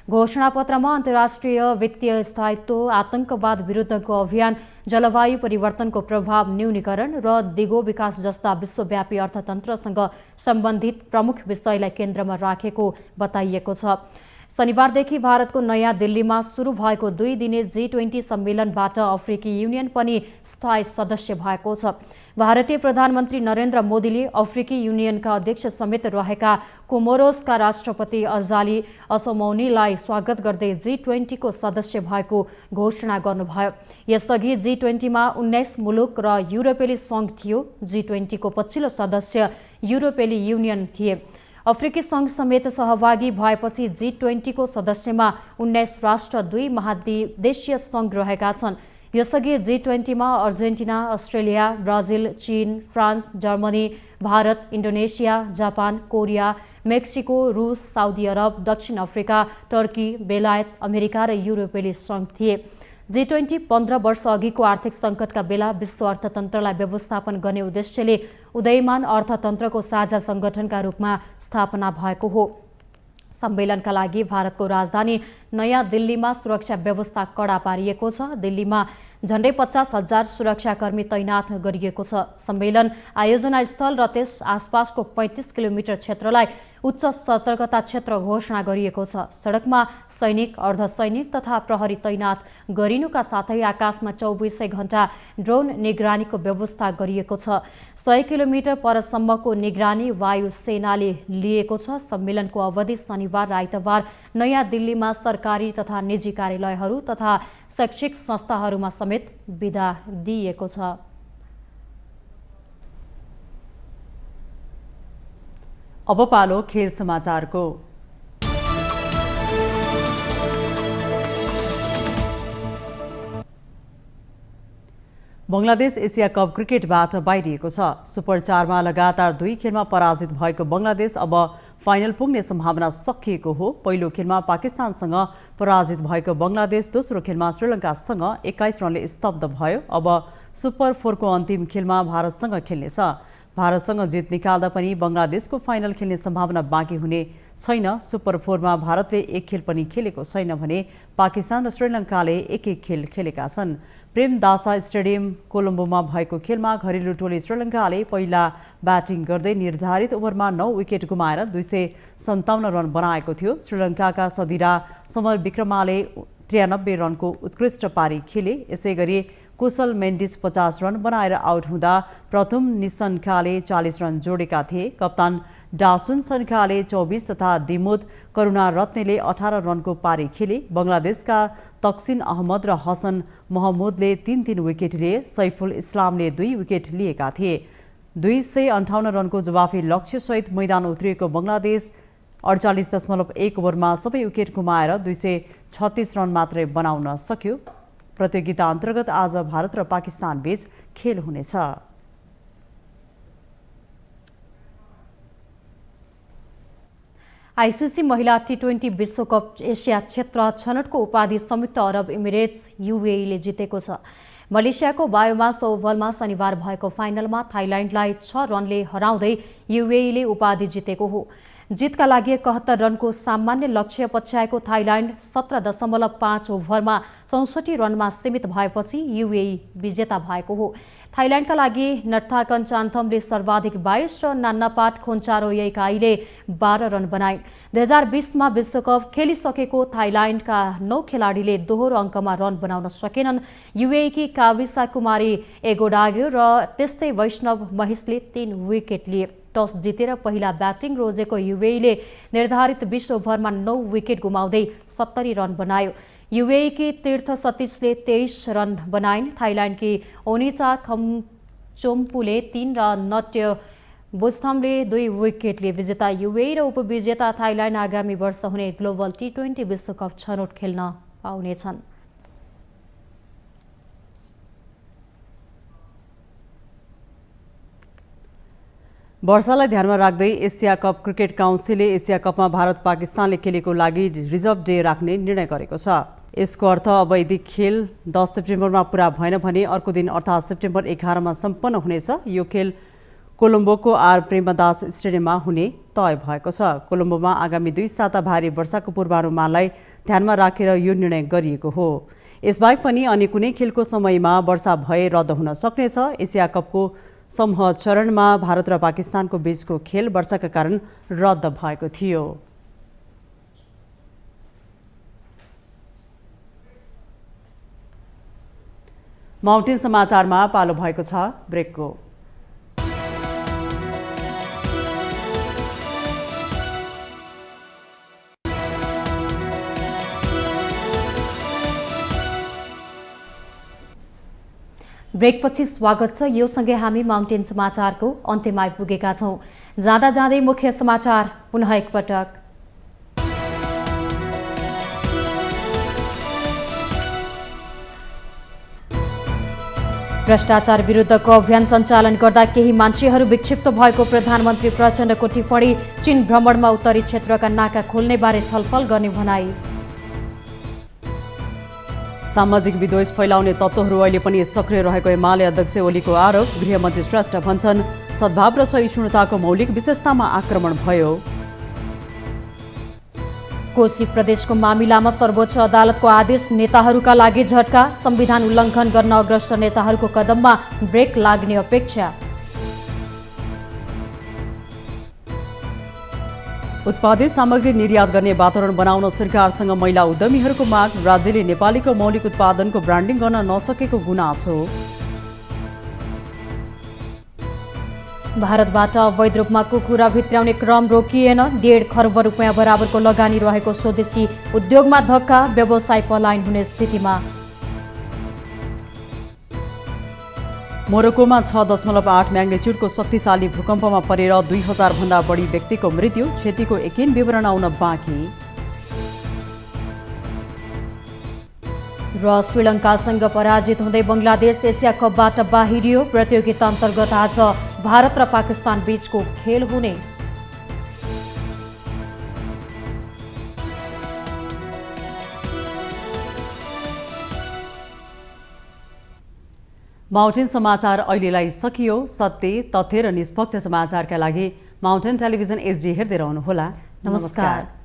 घोषणापत्रमा अन्तर्राष्ट्रिय वित्तीय स्थायित्व, आतंकवाद विरुद्धको अभियान, जलवायु परिवर्तनको प्रभाव न्यूनीकरण र दिगो विकास जस्ता विश्वव्यापी अर्थतन्त्रसँग सम्बन्धित प्रमुख विषयलाई केन्द्रमा राखेको बताइएको छ। शनिबारदेखि भारतको नयाँ दिल्लीमा सुरु भएको 2 दिने G20 सम्मेलनबाट अफ्रिकी युनियन पनि स्थायी सदस्य भएको छ। भारतीय प्रधानमन्त्री नरेन्द्र मोदीले अफ्रिकी युनियनका अध्यक्ष समेत रहेका कोमोरोसका राष्ट्रपति अजाली असमौनीलाई स्वागत गर्दै G20 को सदस्य भएको घोषणा गर्नुभयो। यसअघि G20 मा 19 मुलुक र युरोपेली संघ थियो। G20 को पछिल्लो सदस्य युरोपेली युनियन थिए। अफ्रिकी संघ समेत सहभागी भएपछि G20 को सदस्यमा 19 राष्ट्र, 2 महादेशीय संघ रहेका छन्। यसअघि G20 मा अर्जेन्टिना, अस्ट्रेलिया, ब्राजिल, चीन, France, Germany, Bharat, Indonesia, Japan, Korea, Mexico, रूस, साउदी अरब, दक्षिण अफ्रिका, टर्की, बेलायत, अमेरिका र युरोपेली संघ थिए। G20 15 वर्ष अघिको आर्थिक सङ्कटका बेला विश्व अर्थतन्त्रलाई व्यवस्थापन गर्ने उद्देश्यले उदयमान अर्थतन्त्रको साझा सङ्गठनका रूपमा स्थापना भएको हो। सम्मेलनका लागि भारतको राजधानी नयाँ दिल्लीमा सुरक्षा व्यवस्था कडा पारिएको छ। दिल्लीमा झण्डै 50,000 सुरक्षाकर्मी तैनाथ गरिएको छ। सम्मेलन आयोजना स्थल र त्यस आसपासको 35 किलोमिटर क्षेत्रलाई उच्च सतर्कता क्षेत्र घोषणा गरिएको छ। सडकमा सैनिक, अर्धसैनिक तथा प्रहरी तैनात गरिनुका साथै आकाशमा 24 घण्टा ड्रोन निगरानीको व्यवस्था गरिएको छ। 100 किलोमिटर परसम्मको निगरानी वायुसेनाले लिएको छ। सम्मेलनको अवधि शनिबार र आइतबार नयाँ दिल्लीमा सरकारी तथा निजी कार्यालयहरू तथा शैक्षिक संस्थाहरूमा समेत बिदा दिइएको छ। अब पालो खेल समाचारको। बंगलादेश एसिया कप क्रिकेटबाट बाहिरिएको छ। सुपर 4 मा लगातार 2 खेलमा पराजित भएको बंगलादेश अब फाइनल पुग्ने सम्भावना सकिएको हो। पहिलो खेलमा पाकिस्तानसँग पराजित भएको बङ्गलादेश दोस्रो खेलमा श्रीलङ्कासँग 21 रनले स्तब्ध भयो। अब सुपर 4 को अन्तिम खेलमा भारतसँग खेल्नेछ। भारतसँग जित निकाल्दा पनि बङ्गलादेशको फाइनल खेल्ने सम्भावना बाँकी हुने छैन। सुपर 4 मा भारतले एक खेल पनि खेलेको छैन भने पाकिस्तान र श्रीलङ्काले एक खेल खेलेका छन्। प्रेमदासा स्टेडियम कोलम्बोमा भएको खेलमा घरेलु टोली श्रीलङ्काले पहिला ब्याटिङ गर्दै निर्धारित ओभरमा 9 विकेट गुमाएर 257 रन बनाएको थियो। श्रीलङ्काका सदिरा समर विक्रमाले 93 रनको उत्कृष्ट पारी खेले। यसैगरी कुशल मेन्डिस 50 रन बनाएर आउट हुँदा प्रथम निसन्काले 40 रन जोडेका थिए। कप्तान डासुन सन्काले 24 तथा दिमुद करुणा रत्नेले 18 रनको पारी खेले। बङ्गलादेशका तक्सिन अहमद र हसन महमुदले 3-3 विकेट लिए। सैफुल इस्लामले 2 विकेट लिएका थिए। 258 रनको जवाफी लक्ष्यसहित मैदान उत्रिएको बङ्गलादेश 48.1 ओभरमा सबै विकेट गुमाएर 236 रन मात्रै बनाउन सक्यो। प्रतियोगिता अन्तर्गत आज भारत र पाकिस्तान बीच खेल हुनेछ। आइसिसी महिला टी20 विश्वकप एसिया क्षेत्र छनौटको उपाधि संयुक्त अरब इमिरेट्स युएईले जितेको छ। मलेसियाको बायोमास ओभलमा शनिबार भएको फाइनलमा थाइल्याण्डलाई 6 रनले हराउँदै युएईले उपाधि जितेको हो। जितका लागि 71 रनको सामान्य लक्ष्य पछ्याएको थाइल्याण्ड 17.5 ओभरमा 64 रनमा सीमित भएपछि युएई विजेता भएको हो। थाइल्याण्डका लागि नर्ताकन चान्थमले सर्वाधिक 22 र नान्नापाट खोन्चारो यैकाईले 12 रन बनाइन्। 2020 मा विश्वकप खेलिसकेको थाइल्याण्डका 9 खेलाडीले दोहोरो अङ्कमा रन बनाउन सकेनन्। युएईकी काविसा कुमारी एगोडाग्यो र त्यस्तै वैष्णव महिषले 3 विकेट लिए। टस जितेर पहिला ब्याटिङ रोजेको युएईले निर्धारित 20 ओभरमा 9 विकेट गुमाउँदै 70 रन बनायो। युएईकी तीर्थ सतीशले 23 रन बनाइन्। थाइल्याण्डकी ओनिचा खम्चोम्पुले 3 र नट्य बुस्थमले 2 विकेट लिए। विजेता युएई र उपविजेता थाइल्याण्ड आगामी वर्ष हुने ग्लोबल टी20 विश्वकप छनौट खेल्न पाउनेछन्। वर्षालाई ध्यानमा राख्दै एसिया कप क्रिकेट काउन्सिलले एसिया कपमा भारत पाकिस्तानले खेलेको लागि रिजर्भ डे राख्ने निर्णय गरेको छ। यसको अर्थ अब यदि खेल 10 सेप्टेम्बरमा पुरा भएन भने अर्को दिन अर्थात् सेप्टेम्बर 11 मा सम्पन्न हुनेछ। यो खेल कोलम्बोको आर प्रेमदास स्टेडियममा हुने तय भएको छ। कोलम्बोमा आगामी 2 साता भारी वर्षाको पूर्वानुमानलाई ध्यानमा राखेर यो निर्णय गरिएको हो। यसबाहेक पनि अन्य कुनै खेलको समयमा वर्षा भए रद्द हुन सक्नेछ। एसिया कपको समूह चरणमा भारत र पाकिस्तानको बीचको खेल वर्षाका कारण रद्द भएको थियो। माउन्टेन समाचारमा पालो भएको छ ब्रेकको। ब्रेकपछि स्वागत छ। यो सँगै हामी माउन्टेन समाचारको अन्त्यमा आइपुगेका छौं। जाँदा जाँदै मुख्य समाचार पुनः एकपटक। भ्रष्टाचार विरुद्धको अभियान सञ्चालन गर्दा केही मान्छेहरू विक्षिप्त भएको प्रधानमन्त्री प्रचण्डको टिप्पणी। चीन भ्रमणमा उत्तरी क्षेत्रका नाका खोल्ने बारे छलफल गर्ने भनाई। सामाजिक विद्वेष फैलाउने तत्त्वहरू अहिले पनि सक्रिय रहेको एमाले अध्यक्ष ओलीको आरोप। गृहमन्त्री श्रेष्ठ भन्छन् सद्भाव र सहिष्णुताको मौलिक विशेषतामा आक्रमण भयो। कोशी प्रदेशको मामिलामा सर्वोच्च अदालतको आदेश नेताहरूका लागि झट्का। संविधान उल्लङ्घन गर्न अग्रसर नेताहरूको कदममा ब्रेक लाग्ने अपेक्षा। उत्पादित सामग्री निर्यात गर्ने वातावरण बनाउन सरकारसँग महिला उद्यमीहरूको माग। राज्यले नेपालीको मौलिक उत्पादनको ब्रान्डिङ गर्न नसकेको गुनासो। भारतबाट अवैध रूपमा कुखुरा भित्राउने क्रम रोकिएन। 1.5 खर्ब रुपियाँ बराबरको लगानी रहेको स्वदेशी उद्योगमा धक्का। व्यवसाय पलायन हुने स्थितिमा। मोरक्कोमा 6.8 म्याग्निच्युडको शक्तिशाली भूकम्पमा परेर 2000 भन्दा बढी व्यक्तिको मृत्यु। क्षतिको एकिन विवरण आउन बाँकी। र श्रीलङ्कासँग पराजित हुँदै बङ्गलादेश एसिया कपबाट बाहिरियो। प्रतियोगिता अन्तर्गत आज भारत र पाकिस्तान बीचको खेल हुने। माउन्टेन समाचार अहिलेलाई सकियो। सत्य, तथ्य र निष्पक्ष समाचारका लागि माउन्टेन टेलिभिजन HD हेर्दै रहनुहोला। नमस्कार।